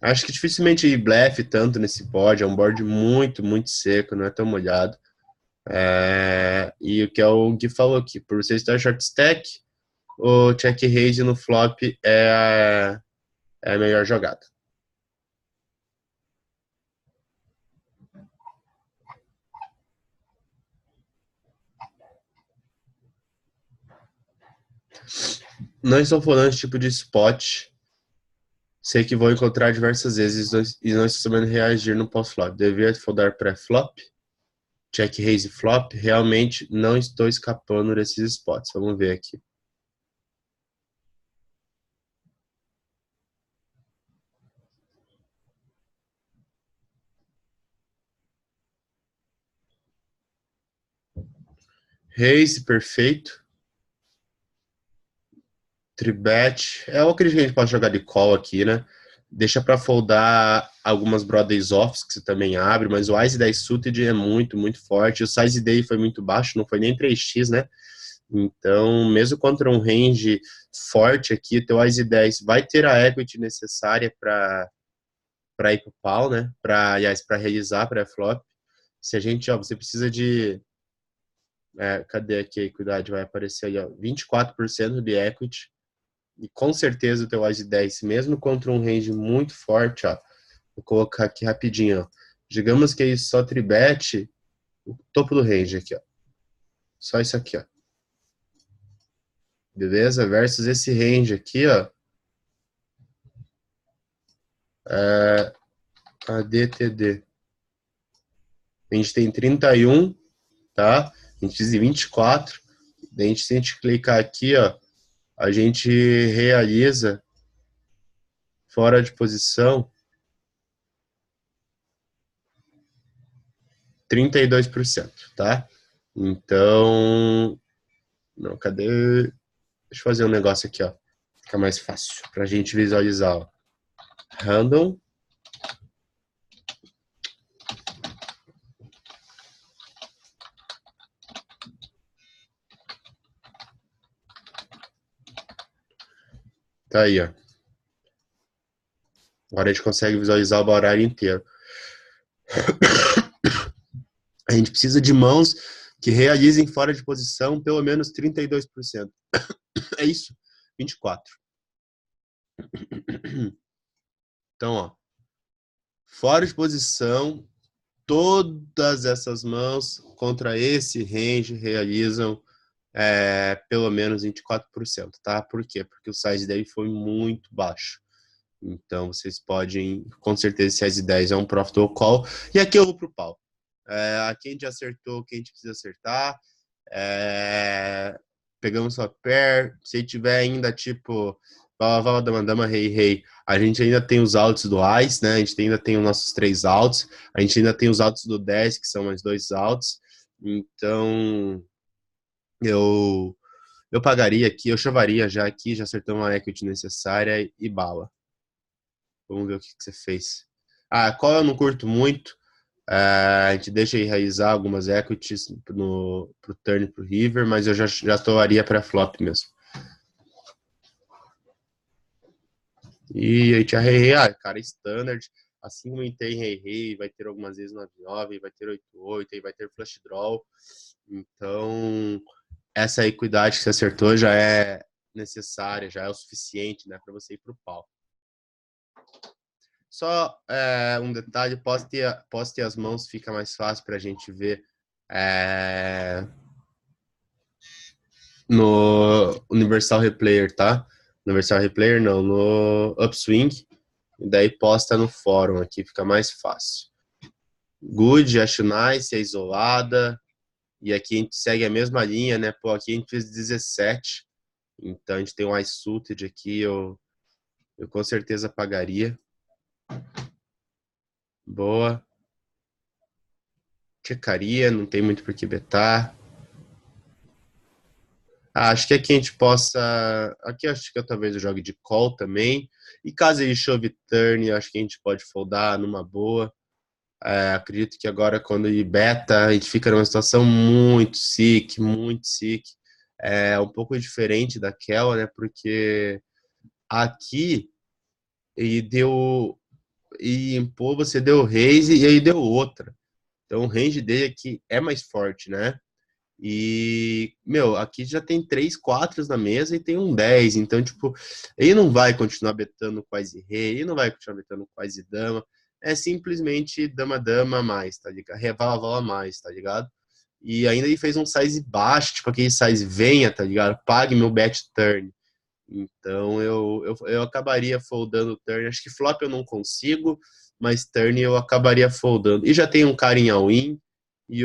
Acho que dificilmente blefe tanto nesse board, é um board muito, muito seco, não é tão molhado. E o que é o Gui falou aqui, por você estar short stack, o check raise no flop é a melhor jogada. Não estou falando de tipo de spot, sei que vou encontrar diversas vezes e não estou sabendo reagir no pós-flop. Devia foldar pré-flop, check raise flop, realmente não estou escapando desses spots. Vamos ver aqui. Raise, perfeito. Tribet. Eu acredito que a gente pode jogar de call aqui, né? Deixa para foldar algumas Brothers Offs que você também abre, mas o Ice 10 Suited é muito, muito forte. O size dele foi muito baixo, não foi nem 3x, né? Então, mesmo contra um range forte aqui, o teu Ice 10 vai ter a equity necessária para ir pro pau, né? Aliás, para realizar pré-flop. Se a gente, ó, você precisa de. Cadê aqui a equidade? Vai aparecer aí, ó, 24% de equity. E com certeza o teu Ase 10, mesmo contra um range muito forte, ó. Vou colocar aqui rapidinho, ó. Digamos que ele só tribete o topo do range aqui, ó. Só isso aqui, ó. Beleza? Versus esse range aqui, ó. Cadê TD? A gente tem 31, tá? A gente tem 24. Daí se a gente clicar aqui, ó, a gente realiza fora de posição 32%, tá? Então, não, cadê? Deixa eu fazer um negócio aqui, ó. Fica mais fácil pra gente visualizar, ó. Random. Tá aí, ó. Agora a gente consegue visualizar o horário inteiro. A gente precisa de mãos que realizem fora de posição pelo menos 32%. É isso, 24. Então, ó, fora de posição, todas essas mãos contra esse range realizam pelo menos 24%, tá? Por quê? Porque o size dele foi muito baixo. Então, vocês podem, com certeza, esse size 10 é um profitable call. E aqui eu vou pro pau. Aqui a gente acertou o que a gente precisa acertar. Pegamos sua pair. Se tiver ainda, tipo, vala, dama, dama, rei, rei, a gente ainda tem os outs do Ice, né? A gente ainda tem os nossos 3 outs. A gente ainda tem os outs do 10, que são mais 2 outs. Então, eu pagaria aqui, eu chavaria já aqui, já acertamos a equity necessária e bala. Vamos ver o que você fez. Qual eu não curto muito. A gente deixa enraizar algumas equities pro turn pro river, mas eu já toaria para flop mesmo. E aí tinha Rei Rei, cara, standard. Assim como tem Rei Rei, vai ter algumas vezes 9-9, vai ter 8-8, aí vai ter flush draw. Então, essa equidade que você acertou já é necessária, já é o suficiente, né, para você ir pro pau. Só um detalhe, poste as mãos, fica mais fácil para a gente ver no Universal Replayer, tá? Universal Replayer não, no Upswing. E daí posta no fórum aqui, fica mais fácil. Good, acho nice, é isolada. E aqui a gente segue a mesma linha, né? Pô, aqui a gente fez 17. Então a gente tem um Ice Suited aqui, eu com certeza pagaria. Boa. Checaria, não tem muito por que betar. Acho que aqui a gente possa. Aqui acho que eu talvez eu jogue de call também. E caso ele chove turn, acho que a gente pode foldar numa boa. Acredito que agora, quando ele beta, a gente fica numa situação muito sick, muito sick. É um pouco diferente daquela, né? Porque aqui ele deu. E pô, você deu raise e aí deu outra. Então o range dele aqui é mais forte, né? E, meu, aqui já tem 3 4 na mesa e tem um 10. Então, tipo, ele não vai continuar betando quase rei, ele não vai continuar betando quase dama. É simplesmente dama-dama a mais, tá ligado? Revala-vala a mais, tá ligado? E ainda ele fez um size baixo, tipo aquele size venha, tá ligado? Pague meu bet turn. Então eu acabaria foldando o turn. Acho que flop eu não consigo, mas turn eu acabaria foldando. E já tem um cara em all-in. E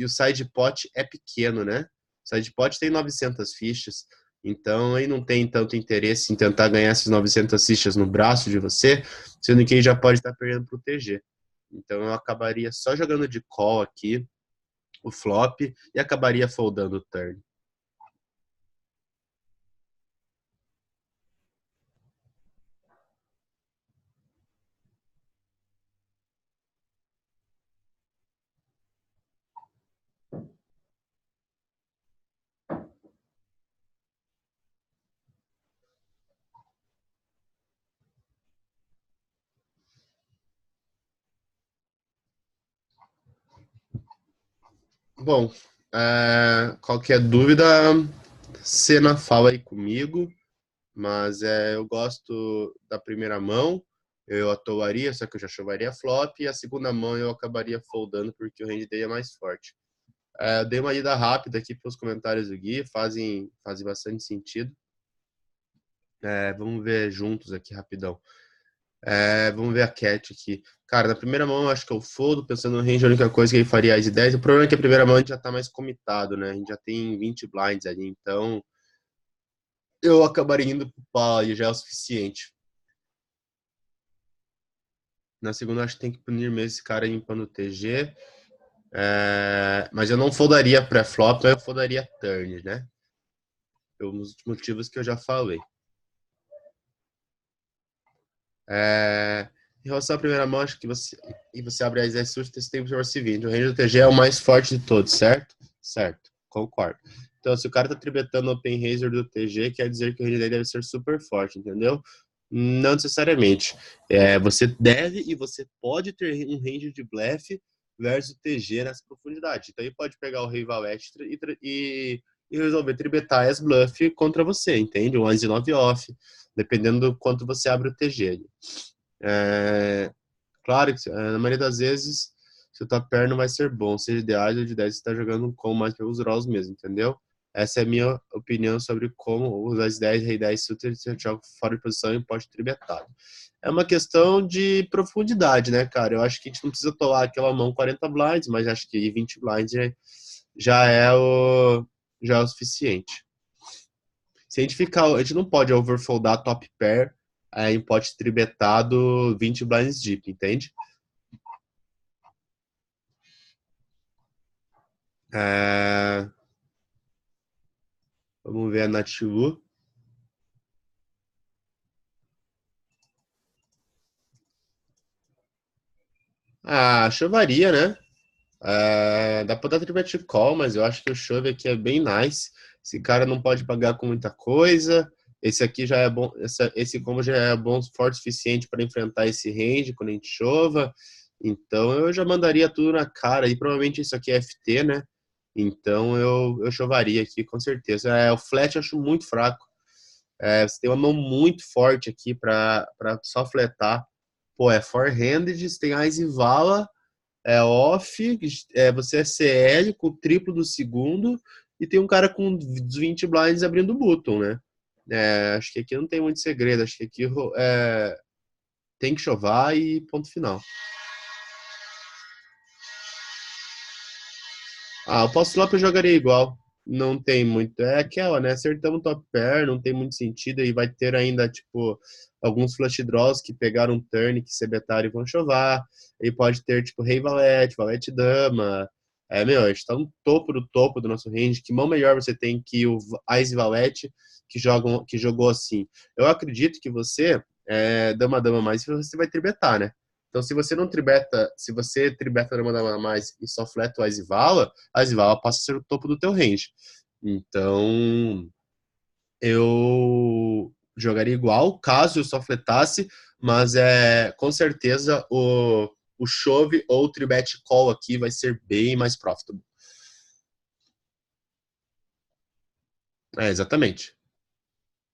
o side pot é pequeno, né? O side pot tem 900 fichas, então aí não tem tanto interesse em tentar ganhar essas 900 fichas no braço de você, sendo que ele já pode estar perdendo pro TG. Então eu acabaria só jogando de call aqui, o flop, e acabaria foldando o turn. Bom, qualquer dúvida, Cena fala aí comigo. Mas eu gosto da primeira mão, eu atoaria, só que eu já chovaria flop, e a segunda mão eu acabaria foldando porque o range dele é mais forte. Eu dei uma ida rápida aqui pelos comentários do Gui, fazem bastante sentido. Vamos ver juntos aqui rapidão. Vamos ver a Cat aqui. Cara, na primeira mão eu acho que eu foldo, pensando no range, a única coisa que ele faria é as 10. O problema é que a primeira mão a gente já tá mais comitado, né? A gente já tem 20 blinds ali, então eu acabaria indo pro pau e já é o suficiente. Na segunda, acho que tem que punir mesmo esse cara limpando o TG. Mas eu não foldaria pré-flop, eu foldaria turn, né? Pelos motivos que eu já falei. Em relação à primeira mão, acho que você abre as 10 suas, tem o seguinte: o range do TG é o mais forte de todos, certo? Certo, concordo. Então, se o cara tá tribetando open razor do TG, quer dizer que o range dele deve ser super forte, entendeu? Não necessariamente. Você deve e você pode ter um range de blefe versus TG nessa profundidade. Então ele pode pegar o rival extra e resolver tribetar as bluff contra você, entende? Um 11 9 off, dependendo do quanto você abre o TG. Claro que na maioria das vezes, se o tua perna vai ser bom, seja de ágil ou de 10, você está jogando com mais pelos draws mesmo, entendeu? Essa é a minha opinião sobre como os as 10, rei 10 suited, você joga fora de posição e pode tribetado. É uma questão de profundidade, né, cara? Eu acho que a gente não precisa tolar aquela mão 40 blinds, mas acho que 20 blinds já é já é o suficiente. Se a gente ficar, a gente não pode overfoldar top pair em pot tribetado 20 blinds deep, entende? É, Vamos ver a Nativu. Chovaria, né? Dá pra dar tribet call, mas eu acho que o chove aqui é bem nice. Esse cara não pode pagar com muita coisa. Esse aqui já é bom, esse combo já é bom, forte o suficiente para enfrentar esse range quando a gente chova. Então eu já mandaria tudo na cara. E provavelmente isso aqui é FT, né? Então eu chovaria aqui com certeza. O flat eu acho muito fraco. Você tem uma mão muito forte aqui para só fletar. Pô, é four-handed, você tem Ice Vala, é off, você é CL com o triplo do segundo e tem um cara com 20 blinds abrindo o button, né? Acho que aqui não tem muito segredo, acho que aqui tem que chovar e ponto final. O post-flop eu jogaria igual. Não tem muito. É aquela, né? Acertamos top pair, não tem muito sentido. E vai ter ainda, tipo, alguns flush draws que pegaram um turn, que se betaram e vão chovar. E pode ter, tipo, rei valete, valete dama. Meu, a gente tá no topo do nosso range. Que mão melhor você tem que o Ice Valete que jogou assim? Eu acredito que você, dama mais, você vai tribetar, né? Então, se você não tribeta, se você tribeta dama mais e só fleta o Ice Vala, a Svala passa a ser o topo do teu range. Então, eu jogaria igual, caso eu só fletasse, mas com certeza o Chove ou o Tribet Call aqui vai ser bem mais profitable. Exatamente.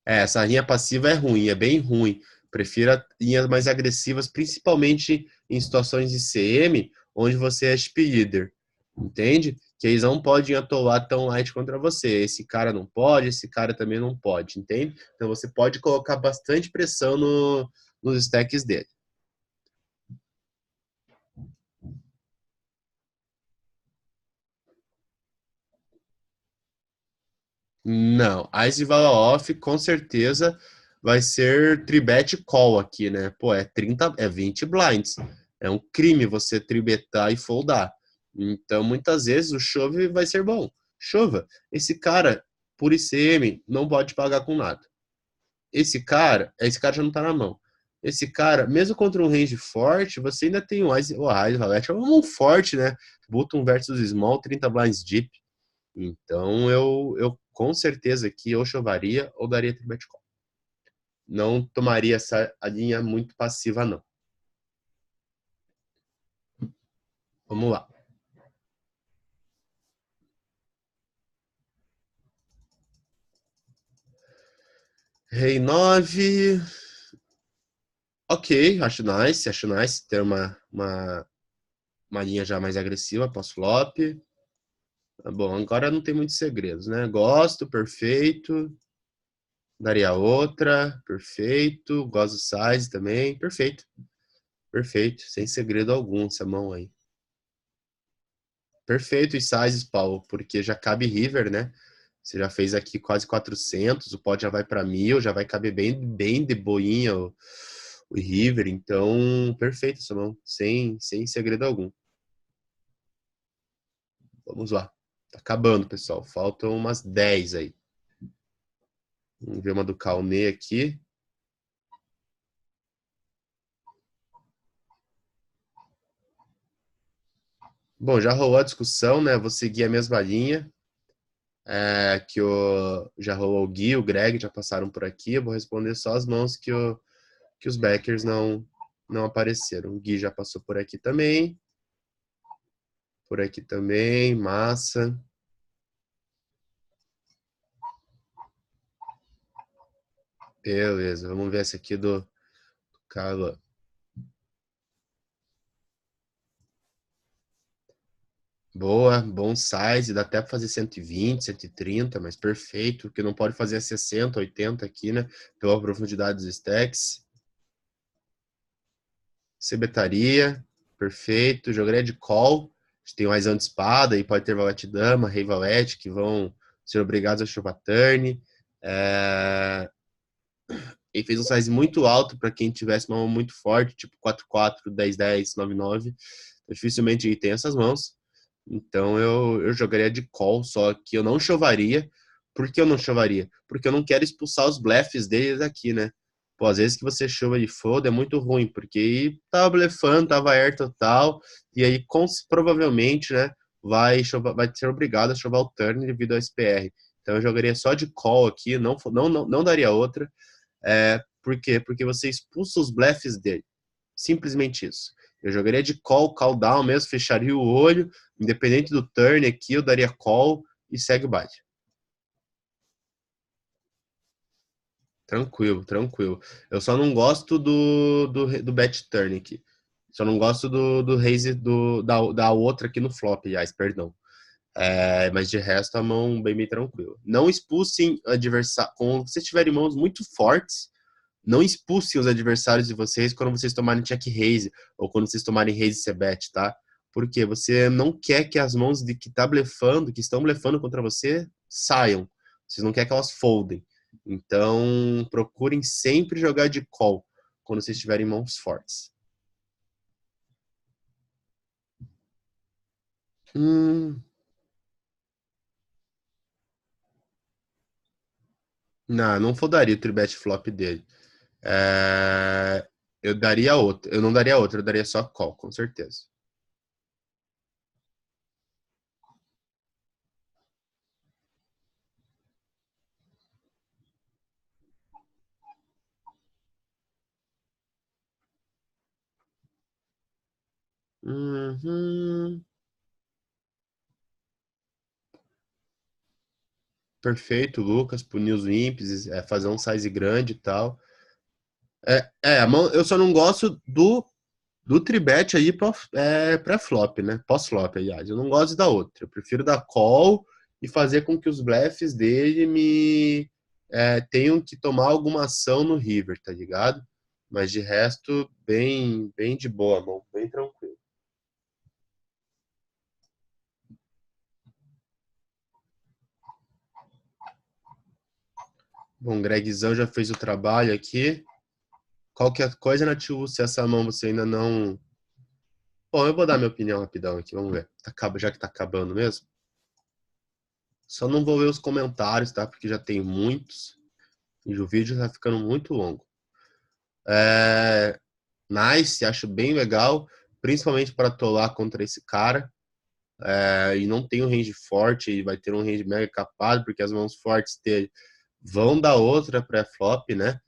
Essa linha passiva é ruim, é bem ruim. Prefira linhas mais agressivas, principalmente em situações de CM, onde você é chip leader. Entende? Que eles não podem atolar tão light contra você. Esse cara não pode, esse cara também não pode, entende? Então você pode colocar bastante pressão nos stacks dele. Não, Ice Vala Off com certeza vai ser tribet call aqui, né? Pô, 20 blinds. É um crime você tribetar e foldar. Então, muitas vezes o chove vai ser bom. Chova. Esse cara, por ICM, não pode pagar com nada. Esse cara já não tá na mão. Esse cara, mesmo contra um range forte, você ainda tem o Ice Valete. É uma mão forte, né? Button versus Small, 30 blinds deep. Então, eu com certeza que eu chovaria ou daria tribet call. Não tomaria a linha muito passiva, não. Vamos lá. Rei 9. Ok, acho nice ter uma linha já mais agressiva pós-flop. Bom, agora não tem muitos segredos, né? Gosto, perfeito. Daria outra, perfeito. Gosto do size também, perfeito. Perfeito, sem segredo algum essa mão aí. Perfeito os sizes, Paulo, porque já cabe river, né? Você já fez aqui quase 400, o pot já vai para 1000, já vai caber bem de boinha o river. Então, perfeito essa mão, sem segredo algum. Vamos lá. Tá acabando, pessoal. Faltam umas 10 aí. Vamos ver uma do Calnê aqui. Bom, já rolou a discussão, né? Vou seguir a mesma linha. Já rolou o Gui, o Greg, já passaram por aqui. Eu vou responder só as mãos que os backers não apareceram. O Gui já passou por aqui também. Por aqui também, massa. Beleza, vamos ver essa aqui do Carlos. Boa, bom size, dá até para fazer 120, 130, mas perfeito. O que não pode fazer é 60, 80 aqui, né? Pela profundidade dos stacks. Cebetaria, perfeito. Jogaria de call. A gente tem o raizão de espada e pode ter valete dama, rei valete, que vão ser obrigados a chovar turn. Ele fez um size muito alto para quem tivesse uma mão muito forte, tipo 4-4, 10-10, 9-9. Dificilmente ele tem essas mãos. Então eu jogaria de call, só que eu não chovaria. Por que eu não chovaria? Porque eu não quero expulsar os blefs deles aqui, né? Pô, às vezes que você chova de fold é muito ruim, porque aí tava blefando, tava air total, e aí provavelmente, né, vai ser obrigado a chovar o turn devido ao SPR. Então eu jogaria só de call aqui, não daria outra. Por quê? Porque você expulsa os blefs dele. Simplesmente isso. Eu jogaria de call down mesmo, fecharia o olho, independente do turn aqui, eu daria call e segue o baile. Tranquilo, tranquilo. Eu só não gosto do bet turn aqui. Só não gosto do raise da outra aqui no flop, aliás, perdão. Mas de resto a mão bem tranquila. Não expulsem adversários. Quando vocês tiverem mãos muito fortes, não expulsem os adversários de vocês quando vocês tomarem check raise ou quando vocês tomarem raise c-bet, tá? Porque você não quer que as mãos de que tá blefando, que estão blefando contra você, saiam. Vocês não querem que elas foldem. Então, procurem sempre jogar de call quando vocês tiverem mãos fortes. Não foldaria o tribet flop dele. É, eu daria outra. Eu não daria outra, eu daria só call, com certeza. Uhum. Perfeito, Lucas, punir os imps, fazer um size grande e tal. Eu só não gosto do tribet aí pra flop, né? Pós-flop, aliás. Eu não gosto da outra. Eu prefiro dar call e fazer com que os blefs dele tenham que tomar alguma ação no river, tá ligado? Mas de resto, bem de boa, mão. Bem tranquilo. Bom, Gregzão já fez o trabalho aqui. Qualquer coisa, Nativo, se essa mão você ainda não. Bom, eu vou dar minha opinião rapidão aqui, vamos ver. Já que tá acabando mesmo. Só não vou ver os comentários, tá? Porque já tem muitos. E o vídeo tá ficando muito longo. É... Nice, acho bem legal. Principalmente para atolar contra esse cara. E não tem um range forte, e vai ter um range mega capado, porque as mãos fortes dele vão dar outra pré-flop, né?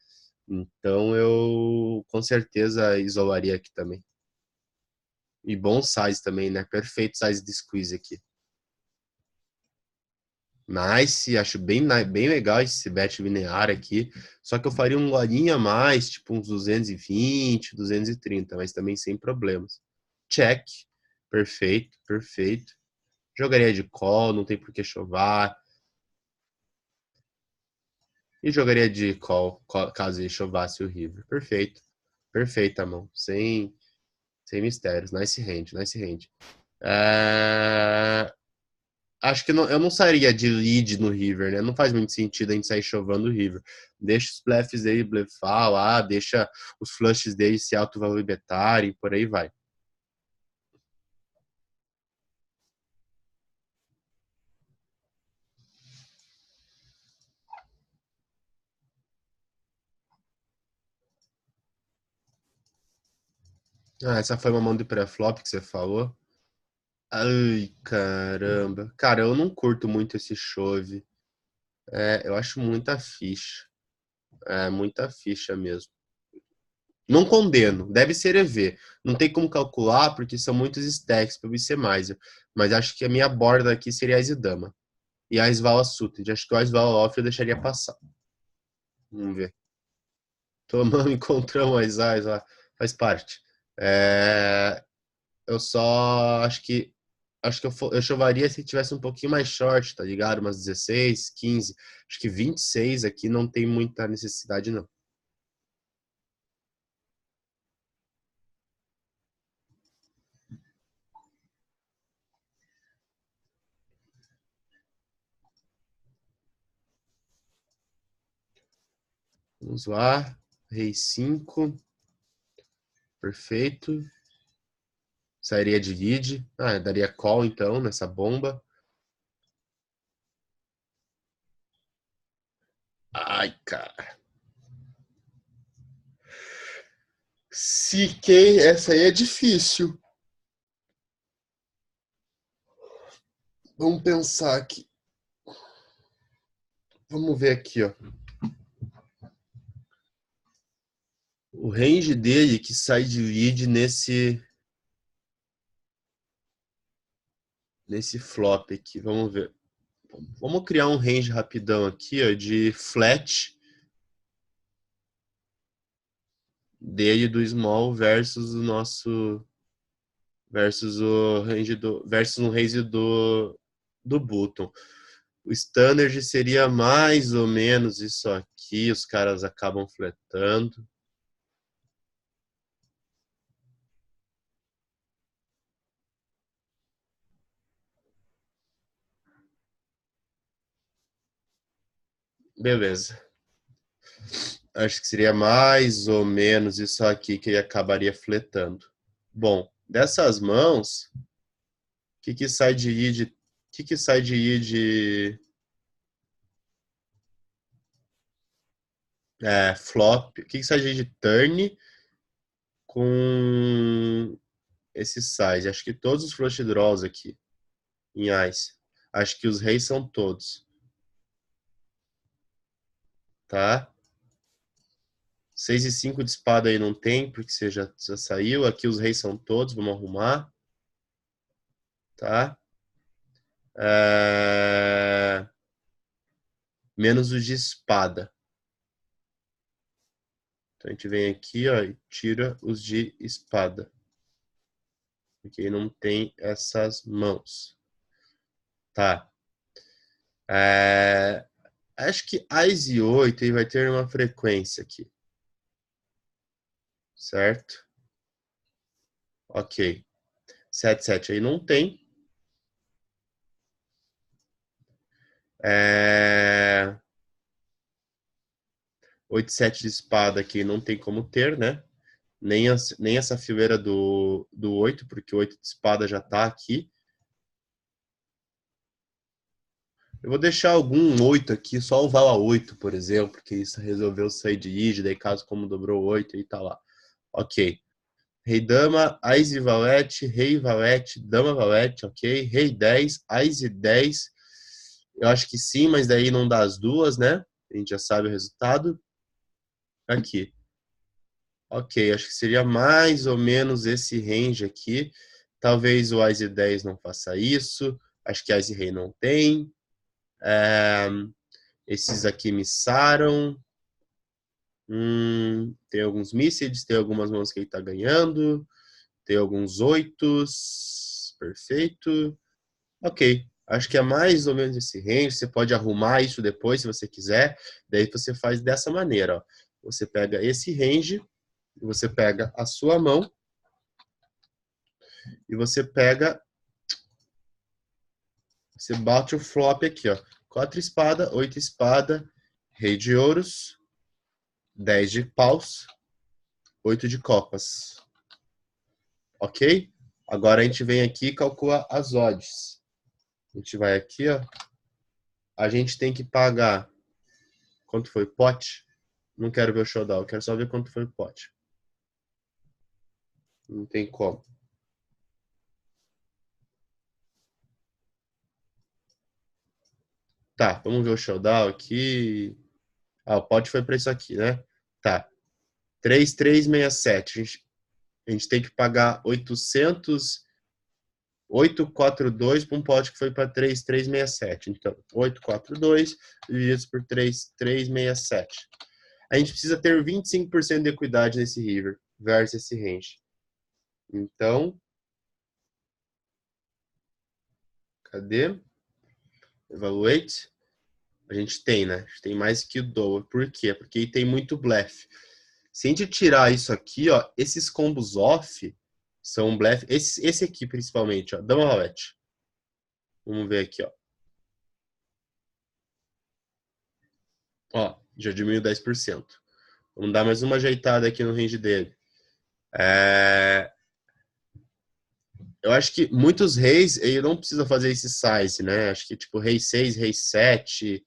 Então eu com certeza isolaria aqui também. E bom size também, né? Perfeito size de squeeze aqui. Nice, acho bem legal esse bet linear aqui. Só que eu faria um golinho a mais, tipo uns 220, 230, mas também sem problemas. Check. Perfeito, perfeito. Jogaria de call, não tem por que chovar. E jogaria de call, caso ele chovasse o river. Perfeito. Perfeita, mão. Sem mistérios. Nice hand, nice hand. É, Acho que eu não sairia de lead no River, né? Não faz muito sentido a gente sair chovando o River. Deixa os blefs dele blefar lá, deixa os flushes dele se auto-valibetarem, por aí vai. Essa foi uma mão de pré-flop que você falou. Ai, caramba. Cara, eu não curto muito esse chove. Eu acho muita ficha. Muita ficha mesmo. Não condeno, deve ser EV. Não tem como calcular porque são muitos stacks para ser mais. Mas acho que a minha borda aqui seria a Isidama. E a Svala Suited. Acho que o Svala Off eu deixaria passar. Vamos ver. Tomamos, encontramos as Ais lá. Faz parte. É, eu só acho que eu chovaria se tivesse um pouquinho mais short, tá ligado? Umas 16, 15. Acho que 26 aqui não tem muita necessidade, não. Vamos lá. Rei 5. Perfeito. Sairia de lead. Daria call então nessa bomba. Ai, cara. CK, essa aí é difícil. Vamos pensar aqui. Vamos ver aqui, ó. O range dele que sai de lead nesse flop aqui. Vamos ver. Vamos criar um range rapidão aqui, ó, de flat dele do small versus o nosso versus o range do versus um range do button. O standard seria mais ou menos isso aqui, os caras acabam fletando. Beleza. Acho que seria mais ou menos isso aqui que ele acabaria fletando. Bom, dessas mãos, o que sai de lead? Que sai de lead flop? Que sai de lead turn com esse size? Acho que todos os flush draws aqui em ice. Acho que os reis são todos. Tá? 6 e 5 de espada aí não tem, porque você já saiu. Aqui os reis são todos, vamos arrumar. Tá? Menos os de espada. Então a gente vem aqui, ó, e tira os de espada. Porque não tem essas mãos. Tá. Acho que Ás e 8 aí vai ter uma frequência aqui. Certo? Ok. 7, 7 aí não tem. 8, 7 de espada aqui não tem como ter, né? Nem essa fileira do 8, porque o 8 de espada já tá aqui. Eu vou deixar algum 8 aqui, só o vala 8, por exemplo, que isso resolveu sair de id, daí caso como dobrou 8 e tá lá. Ok. Rei dama, ás e valete, rei valete, dama valete, ok. Rei 10, ás e 10. Eu acho que sim, mas daí não dá as duas, né? A gente já sabe o resultado. Aqui. Ok, acho que seria mais ou menos esse range aqui. Talvez o ás e 10 não faça isso. Acho que ás e rei não tem. Esses aqui missaram. Tem alguns mísseis, tem algumas mãos que ele tá ganhando. Tem alguns oitos. Perfeito. Ok. Acho que é mais ou menos esse range. Você pode arrumar isso depois, se você quiser. Daí você faz dessa maneira, ó. Você pega esse range, você pega a sua mão e você pega, você bate o flop aqui, ó. 4 espada, 8 espada, rei de ouros, 10 de paus, 8 de copas. Ok? Agora a gente vem aqui e calcula as odds. A gente vai aqui, ó. A gente tem que pagar. Quanto foi o pote? Não quero ver o showdown, quero só ver quanto foi o pote. Não tem como. Tá, vamos ver o showdown aqui. O pote foi para isso aqui, né? Tá. 3,367. A gente tem que pagar 842 para um pote que foi para 3,367. Então, 842 divididos por 3,367. A gente precisa ter 25% de equidade nesse river versus esse range. Então, cadê? Evaluate. A gente tem, né? A gente tem mais que o Doa. Por quê? Porque tem muito blefe. Se a gente tirar isso aqui, ó, esses combos off são blefe. Esse aqui, principalmente, ó, Dama Valete. Vamos ver aqui, ó. Ó, já diminuiu 10%. Vamos dar mais uma ajeitada aqui no range dele. Eu acho que muitos reis, ele não precisa fazer esse size, né? Acho que tipo rei 6, rei 7,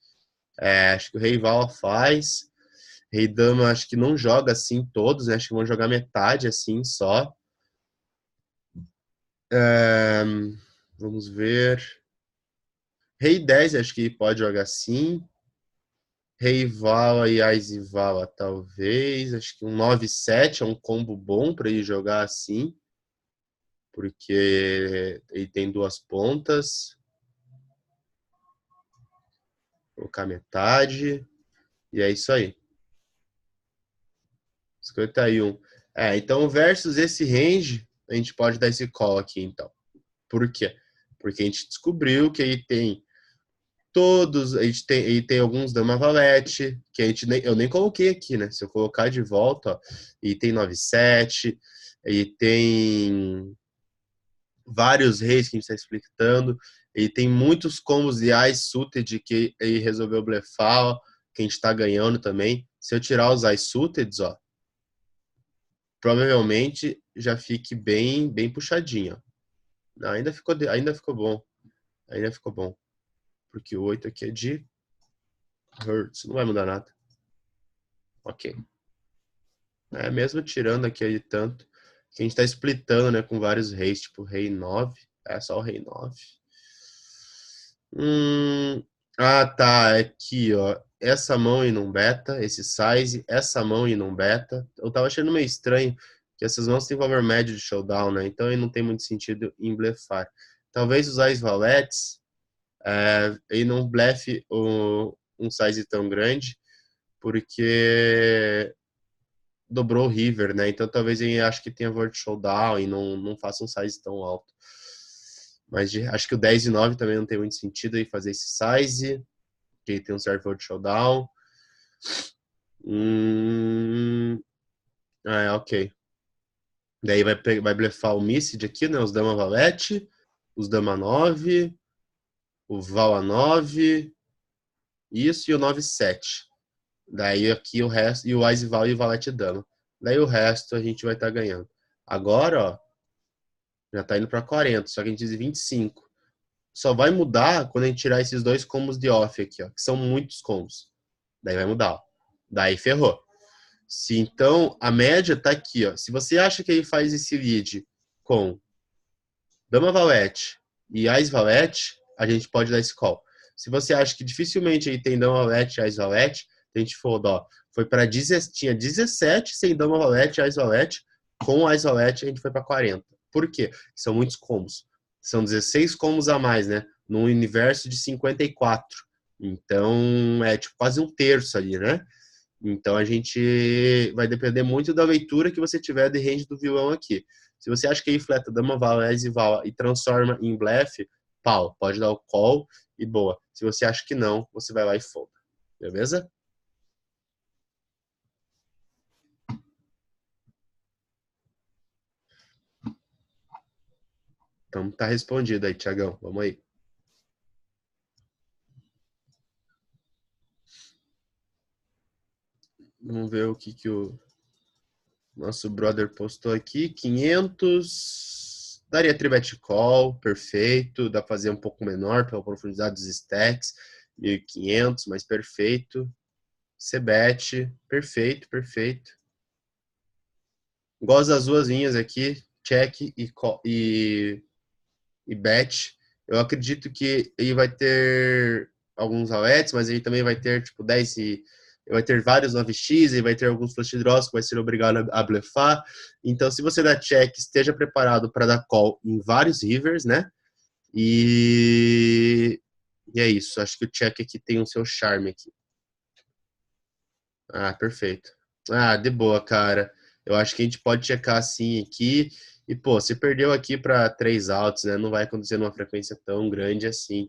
acho que o rei Vala faz. Rei dama acho que não joga assim todos, né? Acho que vão jogar metade assim só. É, vamos ver. Rei 10 acho que pode jogar assim. Rei Vala e Ás e Vala, talvez. Acho que um 9-7 é um combo bom para ele jogar assim. Porque ele tem duas pontas. Vou colocar metade. E é isso aí. 51. Então versus esse range, a gente pode dar esse call aqui, então. Por quê? Porque a gente descobriu que ele tem todos, ele tem alguns dama valete, que eu nem coloquei aqui, né? Se eu colocar de volta, ó, ele tem 9-7, ele tem vários reis que a gente está explicando, ele tem muitos combos de Ice Suited que ele resolveu blefar, ó, que a gente está ganhando também. Se eu tirar os Ice Suited, ó, provavelmente já fique bem puxadinho. Ainda ficou bom. Ainda ficou bom. Porque o 8 aqui é de Hertz. Não vai mudar nada. Ok. Mesmo tirando aqui de tanto, que a gente tá splitando, né, com vários reis, tipo rei 9. É só o rei 9. Tá. Aqui, ó. Essa mão e não beta, esse size, essa mão e não beta. Eu tava achando meio estranho que essas mãos têm valor médio de showdown, né? Então não tem muito sentido em blefar. Talvez usar as valetes e não blefe um size tão grande, porque dobrou o river, né? Então talvez ele acho que tenha word showdown e não faça um size tão alto. Mas acho que o 10 e 9 também não tem muito sentido em fazer esse size, que tem um certo word showdown. Ok. Daí vai blefar o Missed aqui, né? Os dama valete, os dama 9, o val a 9, isso e o 9-7. Daí aqui o resto, e o Ice Val e o Valete Dama. Daí o resto a gente vai estar ganhando. Agora, ó, já tá indo para 40, só que a gente diz 25. Só vai mudar quando a gente tirar esses dois combos de off aqui, ó, que são muitos combos. Daí vai mudar, ó. Daí ferrou. Se então a média tá aqui, ó. Se você acha que ele faz esse lead com Dama Valete e Ice Valete, a gente pode dar esse call. Se você acha que dificilmente ele tem Dama Valete e Ice Valete, a gente falou, ó, foi para tinha 17 sem Dama Valete e Ice Valete, com Ice Valete a gente foi para 40. Por quê? São muitos combos. São 16 combos a mais, né? Num universo de 54. Então, é tipo quase um terço ali, né? Então a gente vai depender muito da leitura que você tiver de range do vilão aqui. Se você acha que ele fleta dama, vala, e vala e transforma em blefe, pau, pode dar o call e boa. Se você acha que não, você vai lá e folda. Beleza? Então tá respondido aí, Tiagão. Vamos aí. Vamos ver o que o nosso brother postou aqui. 500. Daria tribet call, perfeito. Dá pra fazer um pouco menor pela profundidade dos stacks. 1.500, mas perfeito. Cebet, perfeito, perfeito. Gosto das duas linhas aqui, check e bet. Eu acredito que ele vai ter alguns alerts, mas ele também vai ter tipo 10 e vai ter vários 9x, e vai ter alguns flush draws que vai ser obrigado a blefar. Então, se você dá check, esteja preparado para dar call em vários rivers, né? E é isso. Acho que o check aqui tem o seu charme aqui. Perfeito. De boa, cara. Eu acho que a gente pode checar assim aqui. E, pô, você perdeu aqui para 3 outs, né? Não vai acontecer numa frequência tão grande assim.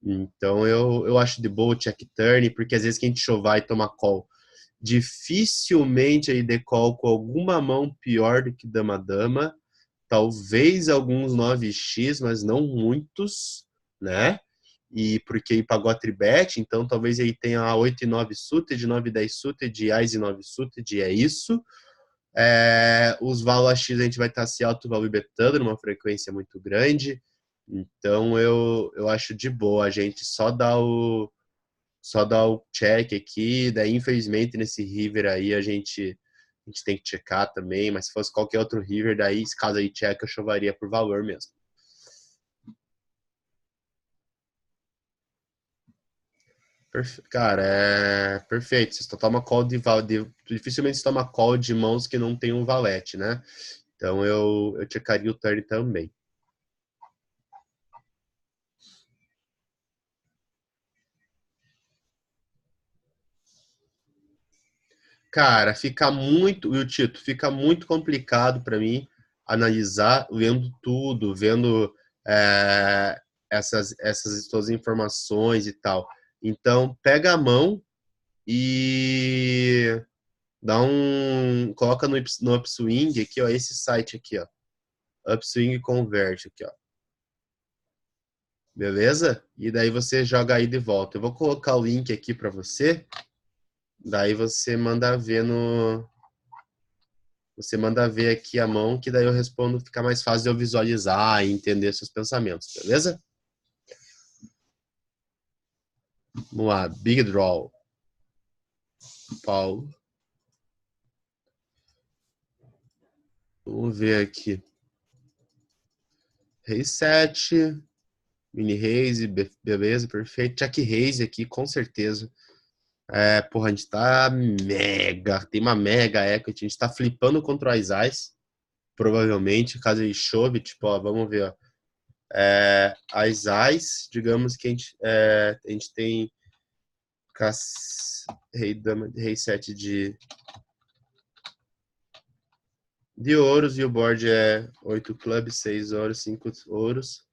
Então, eu acho de boa o check turn, porque às vezes que a gente chovar e tomar call, dificilmente aí dê call com alguma mão pior do que dama-dama. Talvez alguns 9x, mas não muitos, né? E porque ele pagou a tribet, então talvez ele tenha a 8 e 9 suited, 9 e 10 suited, Ais e 9 suited, é isso. Os Vala X a gente vai estar se auto-value betando numa frequência muito grande, então eu acho de boa a gente só dar o check aqui, daí infelizmente nesse river aí a gente tem que checar também, mas se fosse qualquer outro river, daí, caso aí check, eu chovaria por valor mesmo. Cara, é perfeito. Você só toma call dificilmente você toma call de mãos que não tem um valete, né? Então eu checaria o turn também. Cara, e o Tito, fica muito complicado para mim analisar, vendo tudo, vendo é, essas suas informações e tal. Então, pega a mão e coloca no Upswing aqui, ó, esse site aqui, ó, Upswing Convert aqui, ó. Beleza? E daí você joga aí de volta. Eu vou colocar o link aqui para você, daí você manda ver aqui a mão, que daí eu respondo, fica mais fácil de eu visualizar e entender seus pensamentos, beleza? Vamos lá, Big Draw. Paulo. Vamos ver aqui. Rei 7, mini raise, beleza, perfeito. Jack raise aqui, com certeza. Porra, a gente tá tem uma mega equity, a gente tá flipando contra as Ais, provavelmente, caso ele chove, tipo, ó, vamos ver, ó. As Ais, digamos que a gente tem rei 7 de ouros e o board é 8 clubes, 6 ouros, 5 ouros.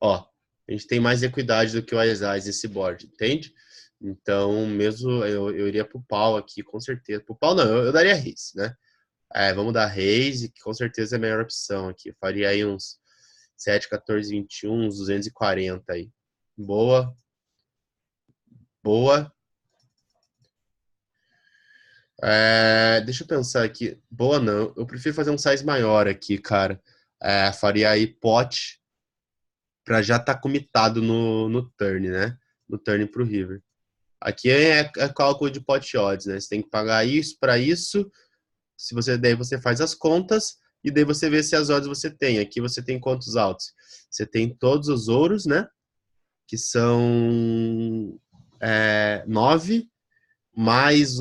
Ó, a gente tem mais equidade do que o As nesse board, entende? Então, mesmo eu iria pro pau aqui, com certeza. Pro pau não, eu daria raise, né? Vamos dar raise, que com certeza é a melhor opção aqui. Eu faria aí uns 7, 14, 21, uns 240 aí. Boa, boa. Deixa eu pensar aqui. Boa não, eu prefiro fazer um size maior aqui, cara. Faria aí pot para já estar comitado no turn, né? No turn pro river. Aqui é cálculo de pot odds, né? Você tem que pagar isso para isso. Se você daí você faz as contas e daí você vê se as odds você tem. Aqui você tem quantos altos? Você tem todos os ouros, né? Que são 9 mais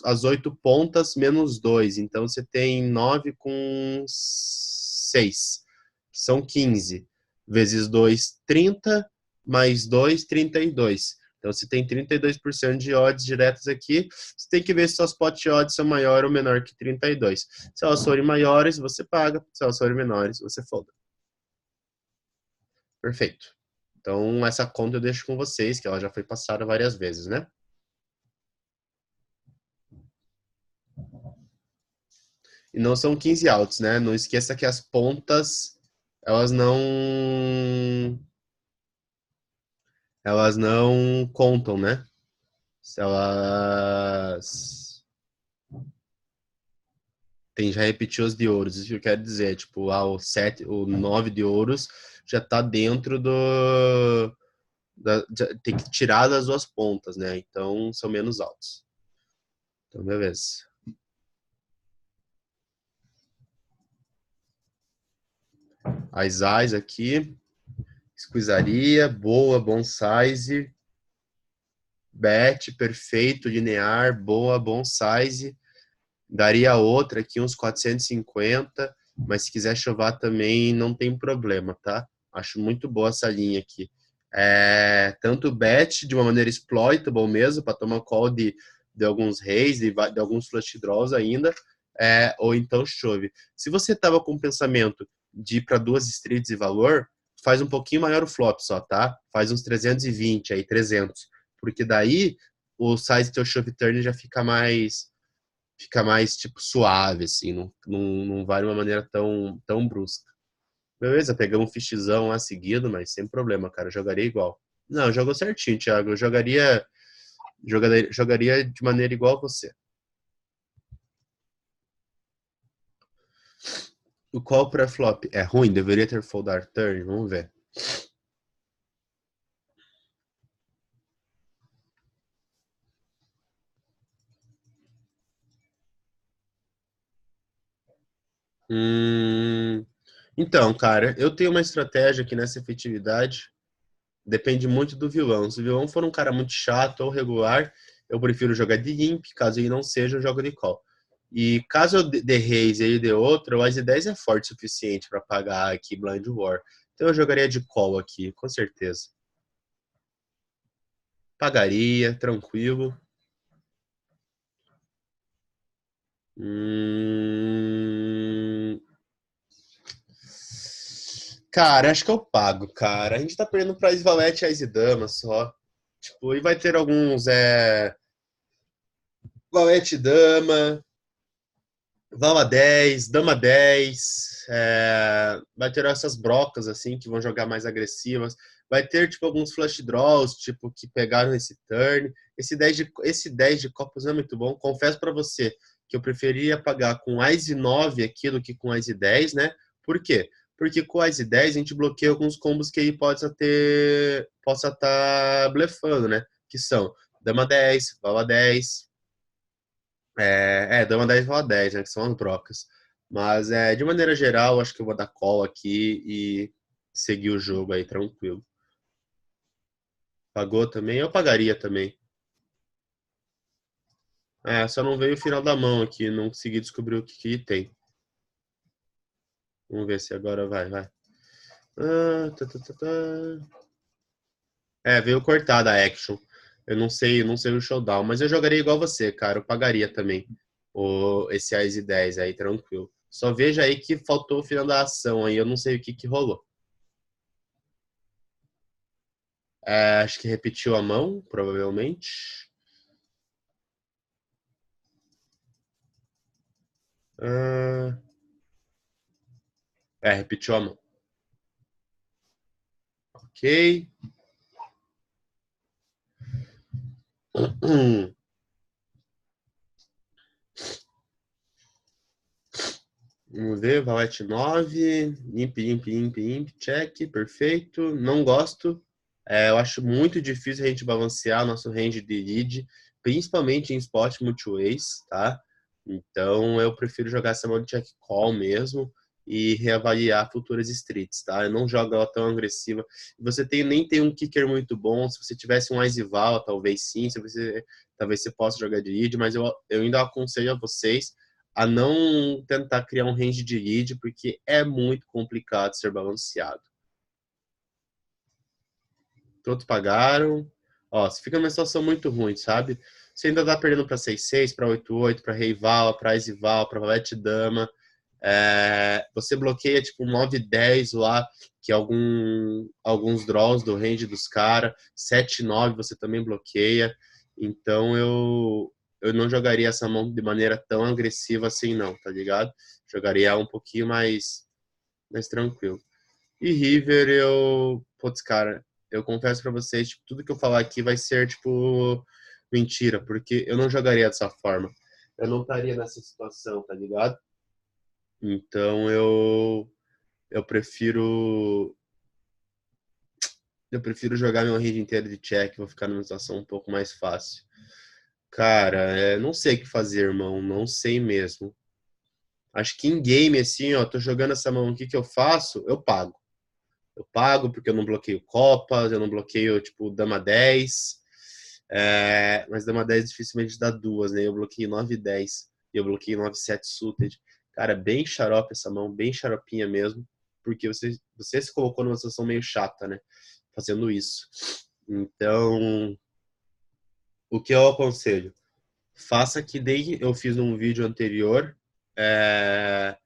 as 8 pontas menos 2. Então você tem 9 com 6, que são 15. Vezes 2, 30, mais 2, 32. Então você tem 32% de odds diretas aqui. Você tem que ver se suas pot odds são maior ou menor que 32. Se elas forem maiores, você paga. Se elas forem menores, você folga. Perfeito. Então essa conta eu deixo com vocês, que ela já foi passada várias vezes, né? E não são 15 outs, né? Não esqueça que as pontas, elas não elas não contam, né? Se elas tem já repetiu os de ouros, isso que eu quero dizer, tipo, o 7, o 9 de ouros já tá dentro tem que tirar das duas pontas, né? Então são menos altos. Então, beleza. As Ais aqui, esquizaria, boa, bom size. Bet, perfeito, linear, boa, bom size. Daria outra aqui, uns 450, mas se quiser chovar também não tem problema, tá? Acho muito boa essa linha aqui. Tanto bet de uma maneira exploitable mesmo, para tomar call de alguns reis, de alguns flush draws ainda, ou então chove. Se você tava com o pensamento de ir para duas streets e valor, faz um pouquinho maior o flop só, tá? Faz uns 320 aí, 300. Porque daí o size do teu shove turn já fica mais tipo suave, assim, não vai de uma maneira tão brusca. Beleza, pegamos um fichzão lá seguido, mas sem problema, cara, eu jogaria igual. Não, jogou certinho, Thiago. Eu jogaria de maneira igual a você. O qual pré-flop é ruim? Deveria ter foldar turn? Vamos ver. Então, cara, eu tenho uma estratégia aqui nessa efetividade depende muito do vilão. Se o vilão for um cara muito chato ou regular, eu prefiro jogar de Imp, caso ele não seja, eu jogo de Call. E caso eu dê Raze e ele dê outra, o Ice 10 é forte o suficiente para pagar aqui Blind War. Então eu jogaria de Call aqui, com certeza. Pagaria, tranquilo. Hum... Cara, acho que eu pago, cara. A gente tá perdendo pra Valete e Ice Dama só. Tipo, e vai ter alguns, Valete Dama, Vala 10, Dama 10, vai ter essas brocas, assim, que vão jogar mais agressivas. Vai ter, tipo, alguns flush draws, tipo, que pegaram esse turn. Esse 10 de copas não é muito bom. Confesso pra você que eu preferia pagar com Ice 9 aqui do que com Ice 10, né? Por quê? Porque com Ice 10 a gente bloqueia alguns combos que ele possa estar blefando, né? Que são Dama 10, Vala 10, Dama 10 e Vala 10, né? Que são as brocas. Mas, de maneira geral, acho que eu vou dar call aqui e seguir o jogo aí tranquilo. Pagou também? Eu pagaria também. Só não veio o final da mão aqui, não consegui descobrir o que tem. Vamos ver se agora vai. Tá. Veio cortada a action. Eu não sei o showdown, mas eu jogaria igual você, cara. Eu pagaria também esse Ice 10 aí, tranquilo. Só veja aí que faltou o final da ação aí, eu não sei o que rolou. Acho que repetiu a mão, provavelmente. Ah, repetiu a mão. Ok. Vamos ver, Valete 9, imp, check, perfeito. Não gosto. Eu acho muito difícil a gente balancear nosso range de lead, principalmente em spot multi-ways, tá? Então eu prefiro jogar essa mão de check call mesmo e reavaliar futuras streets, tá? Eu não jogo ela tão agressiva. Nem tem um kicker muito bom. Se você tivesse um Iceval, talvez sim, talvez você possa jogar de lead, mas eu ainda aconselho a vocês a não tentar criar um range de lead, porque é muito complicado ser balanceado. Todos pagaram. Ó, você fica numa situação muito ruim, sabe? Você ainda tá perdendo para 6-6, para 8-8, para Rei Val, para Ice Val, para Valete Dama. Você bloqueia tipo um 9-10 lá, que é alguns draws do range dos caras. 7-9 você também bloqueia. Então eu não jogaria essa mão de maneira tão agressiva assim, não, tá ligado? Jogaria um pouquinho mais tranquilo. E River, putz, cara, eu confesso pra vocês, tipo, tudo que eu falar aqui vai ser, tipo, mentira, porque eu não jogaria dessa forma. Eu não estaria nessa situação, tá ligado? Então eu prefiro eu prefiro jogar meu range inteiro de check, vou ficar numa situação um pouco mais fácil. Cara, não sei o que fazer, irmão, não sei mesmo. Acho que em game, assim, ó, tô jogando essa mão aqui, que eu faço? Eu pago. Eu pago porque eu não bloqueio Copas, eu não bloqueio, tipo, Dama 10. Mas Dama 10 dificilmente dá duas, né? Eu bloqueei 9 e 10. E eu bloqueei 9 e 7 suited. Cara, bem xarope essa mão, bem xaropinha mesmo. Porque você se colocou numa situação meio chata, né? Fazendo isso. Então, o que eu aconselho? Faça que daí eu fiz um vídeo anterior. É,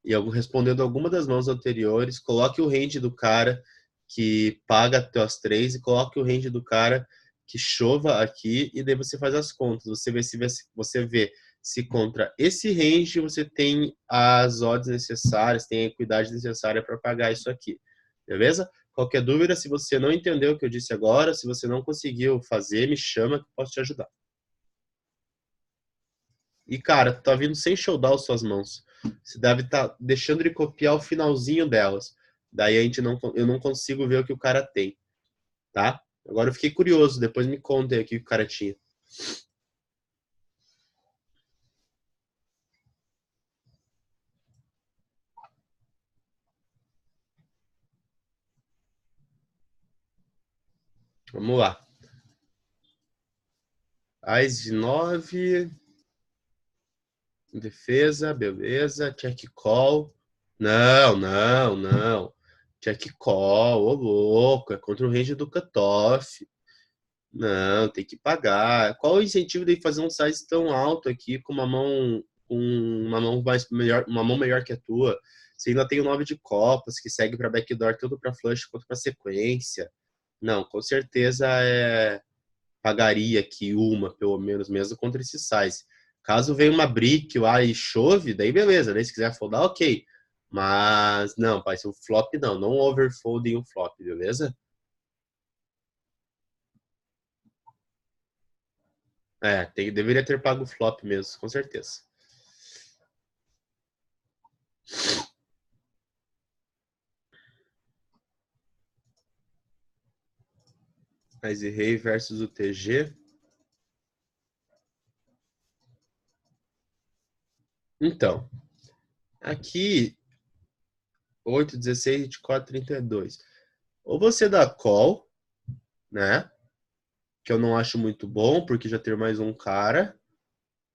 e eu respondendo alguma das mãos anteriores, coloque o range do cara que paga teus três e coloque o range do cara que chova aqui e daí você faz as contas. Você vê se contra esse range você tem as odds necessárias, tem a equidade necessária para pagar isso aqui. Beleza? Qualquer dúvida, se você não entendeu o que eu disse agora, se você não conseguiu fazer, me chama que eu posso te ajudar. E, cara, tu tá vindo sem showdown suas mãos. Você deve estar deixando de copiar o finalzinho delas. Daí eu não consigo ver o que o cara tem, tá? Agora eu fiquei curioso, depois me contem aqui o que o cara tinha. Vamos lá. Ás de 9. Defesa, beleza. Check call. Não, não, não. Check call, ô louco. É contra o range do cutoff. Não, tem que pagar. Qual o incentivo de fazer um size tão alto aqui com uma mão mais melhor, uma mão melhor que a tua? Você ainda tem o 9 de copas, que segue para backdoor, tanto para flush quanto para sequência. Não, com certeza pagaria aqui uma, pelo menos, mesmo contra esse size. Caso venha uma brick lá e chove, daí beleza, daí se quiser foldar, ok. Mas não, pai, se o flop não overfolding o flop, beleza? Deveria ter pago o flop mesmo, com certeza. Mas e rei versus o TG. Então, aqui 8, 16, 24, 32. Ou você dá call, né? Que eu não acho muito bom, porque já tem mais um cara.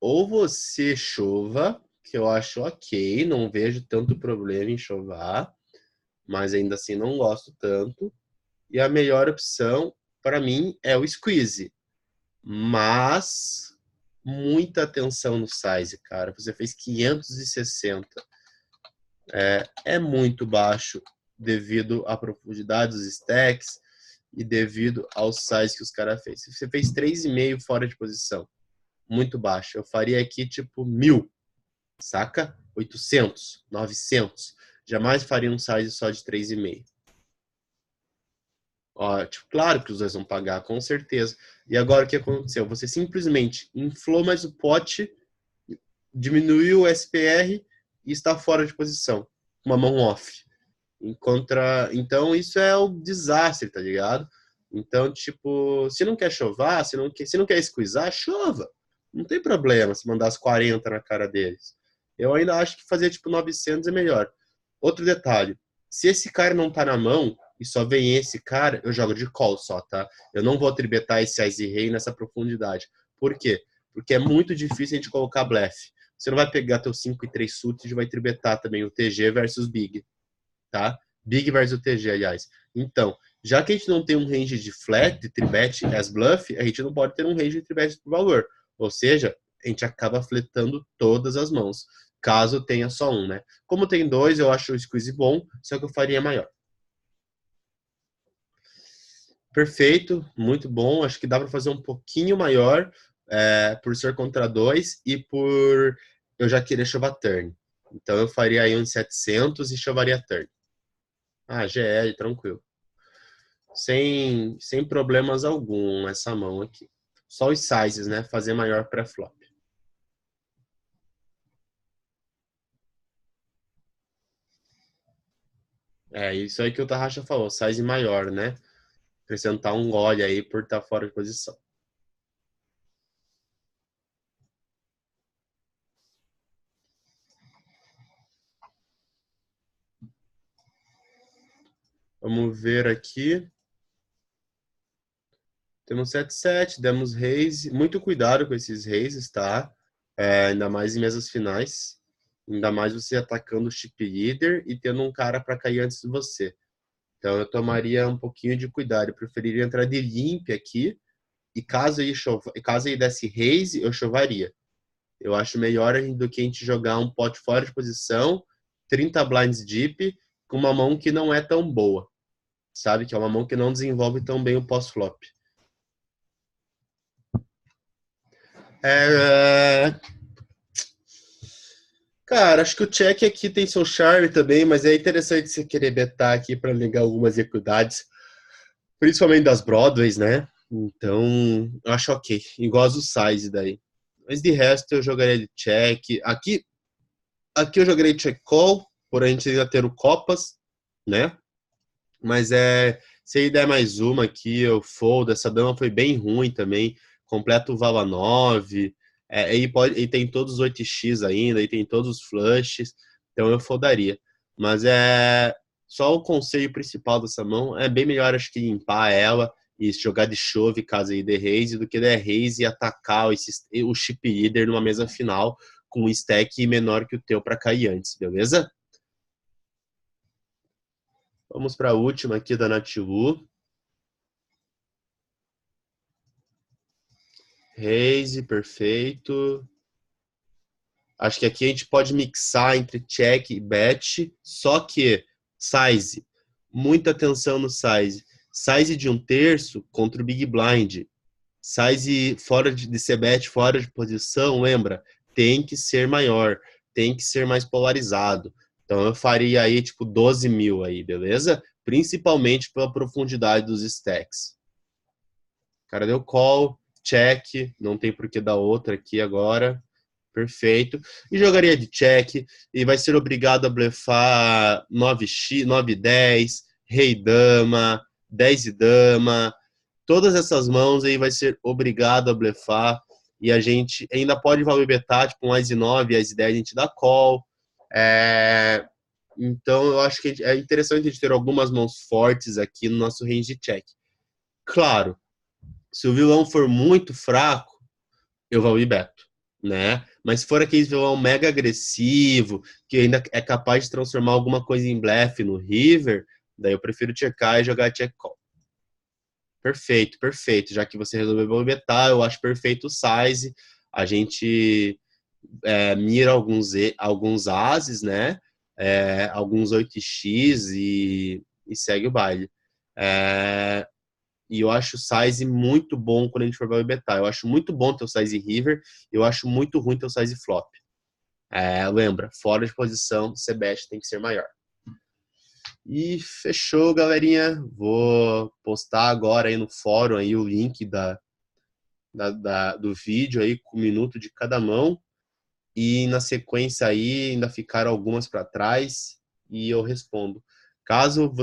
Ou você chova, que eu acho ok, não vejo tanto problema em chovar, mas ainda assim não gosto tanto. E a melhor opção, para mim, é o squeeze. Mas muita atenção no size, cara. Você fez 560. É muito baixo devido à profundidade dos stacks e devido ao size que os caras fez. Você fez 3,5 fora de posição. Muito baixo. Eu faria aqui tipo 1.000, saca? 800, 900. Jamais faria um size só de 3,5. Ó, tipo, claro que os dois vão pagar, com certeza. E agora o que aconteceu? Você simplesmente inflou mais o pote, diminuiu o SPR e está fora de posição. Uma mão off. Então isso é um desastre, tá ligado? Então, tipo, se não quer chovar, se não quer squeezar, chova. Não tem problema se mandar as 40 na cara deles. Eu ainda acho que fazer tipo 900 é melhor. Outro detalhe, se esse cara não tá na mão e só vem esse cara, eu jogo de call só, tá? Eu não vou tribetar esse Ice Rei nessa profundidade. Por quê? Porque é muito difícil a gente colocar blefe. Você não vai pegar teu 5 e 3 suites e vai tribetar também o TG versus Big, tá? Big versus TG, aliás. Então, já que a gente não tem um range de flat, de tribet as bluff, a gente não pode ter um range de tribet por valor. Ou seja, a gente acaba fletando todas as mãos, caso tenha só um, né? Como tem dois, eu acho o squeeze bom, só que eu faria maior. Perfeito, muito bom. Acho que dá para fazer um pouquinho maior, por ser contra dois e por eu já querer chovar turn. Então eu faria aí uns 700 e chovaria turn. GL, tranquilo. Sem problemas algum essa mão aqui. Só os sizes, né? Fazer maior pré-flop. Isso aí que o Tarraxa falou, size maior, né? Acrescentar um gole aí por estar fora de posição. Vamos ver aqui. Temos 7-7, demos raise. Muito cuidado com esses raises, tá? Ainda mais em mesas finais. Ainda mais você atacando o chip leader e tendo um cara para cair antes de você. Então eu tomaria um pouquinho de cuidado. Eu preferiria entrar de limp aqui. E caso ele desse raise, eu chovaria. Eu acho melhor do que a gente jogar um pote fora de posição, 30 blinds deep, com uma mão que não é tão boa. Sabe? Que é uma mão que não desenvolve tão bem o pós-flop. É, Cara, acho que o check aqui tem seu charme também, mas é interessante você querer betar aqui para ligar algumas equidades, principalmente das Broadways, né? Então, eu acho ok. E gosto do size daí. Mas de resto, eu jogaria de check. Aqui eu jogaria check call, por a gente ainda ter o Copas, né? Mas se ele der mais uma aqui, eu fold. Essa dama foi bem ruim também. Completa o Vala 9. Ele tem todos os 8x ainda, e tem todos os flushes. Então eu foldaria. Mas só o conselho principal dessa mão é bem melhor, acho que limpar ela e jogar de chove caso aí dê raise, do que der raise e atacar o chip leader numa mesa final com um stack menor que o teu para cair antes, beleza? Vamos para a última aqui da Natilu. Raise, perfeito. Acho que aqui a gente pode mixar entre check e bet, só que size, muita atenção no size. Size de 1/3 contra o Big Blind. Size fora de ser bet, fora de posição, lembra? Tem que ser maior, tem que ser mais polarizado. Então eu faria aí tipo 12 mil aí, beleza? Principalmente pela profundidade dos stacks. O cara deu call, check, não tem por que dar outra aqui agora. Perfeito. E jogaria de check e vai ser obrigado a blefar 9x, 9-10, rei dama, 10 e dama. Todas essas mãos aí vai ser obrigado a blefar e a gente ainda pode value betar, tipo um As 9, As 10 a gente dá call. Então eu acho que é interessante a gente ter algumas mãos fortes aqui no nosso range de check. Claro, se o vilão for muito fraco, eu value beto, né? Mas se for aquele vilão mega agressivo, que ainda é capaz de transformar alguma coisa em blefe no river, daí eu prefiro checar e jogar check call. Perfeito, perfeito. Já que você resolveu betar, eu acho perfeito o size. A gente mira alguns ases, né? Alguns 8x e segue o baile. E eu acho o size muito bom quando a gente for para betar. Eu acho muito bom ter o size river, eu acho muito ruim ter o size flop. Lembra, fora de posição, CBET tem que ser maior. E fechou, galerinha. Vou postar agora aí no fórum aí o link do vídeo aí com 1 minuto de cada mão. E na sequência aí ainda ficaram algumas para trás e eu respondo. Caso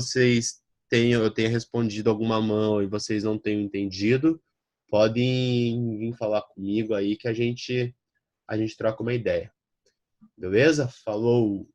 eu tenha respondido alguma mão e vocês não tenham entendido, podem vir falar comigo aí que a gente troca uma ideia. Beleza? Falou!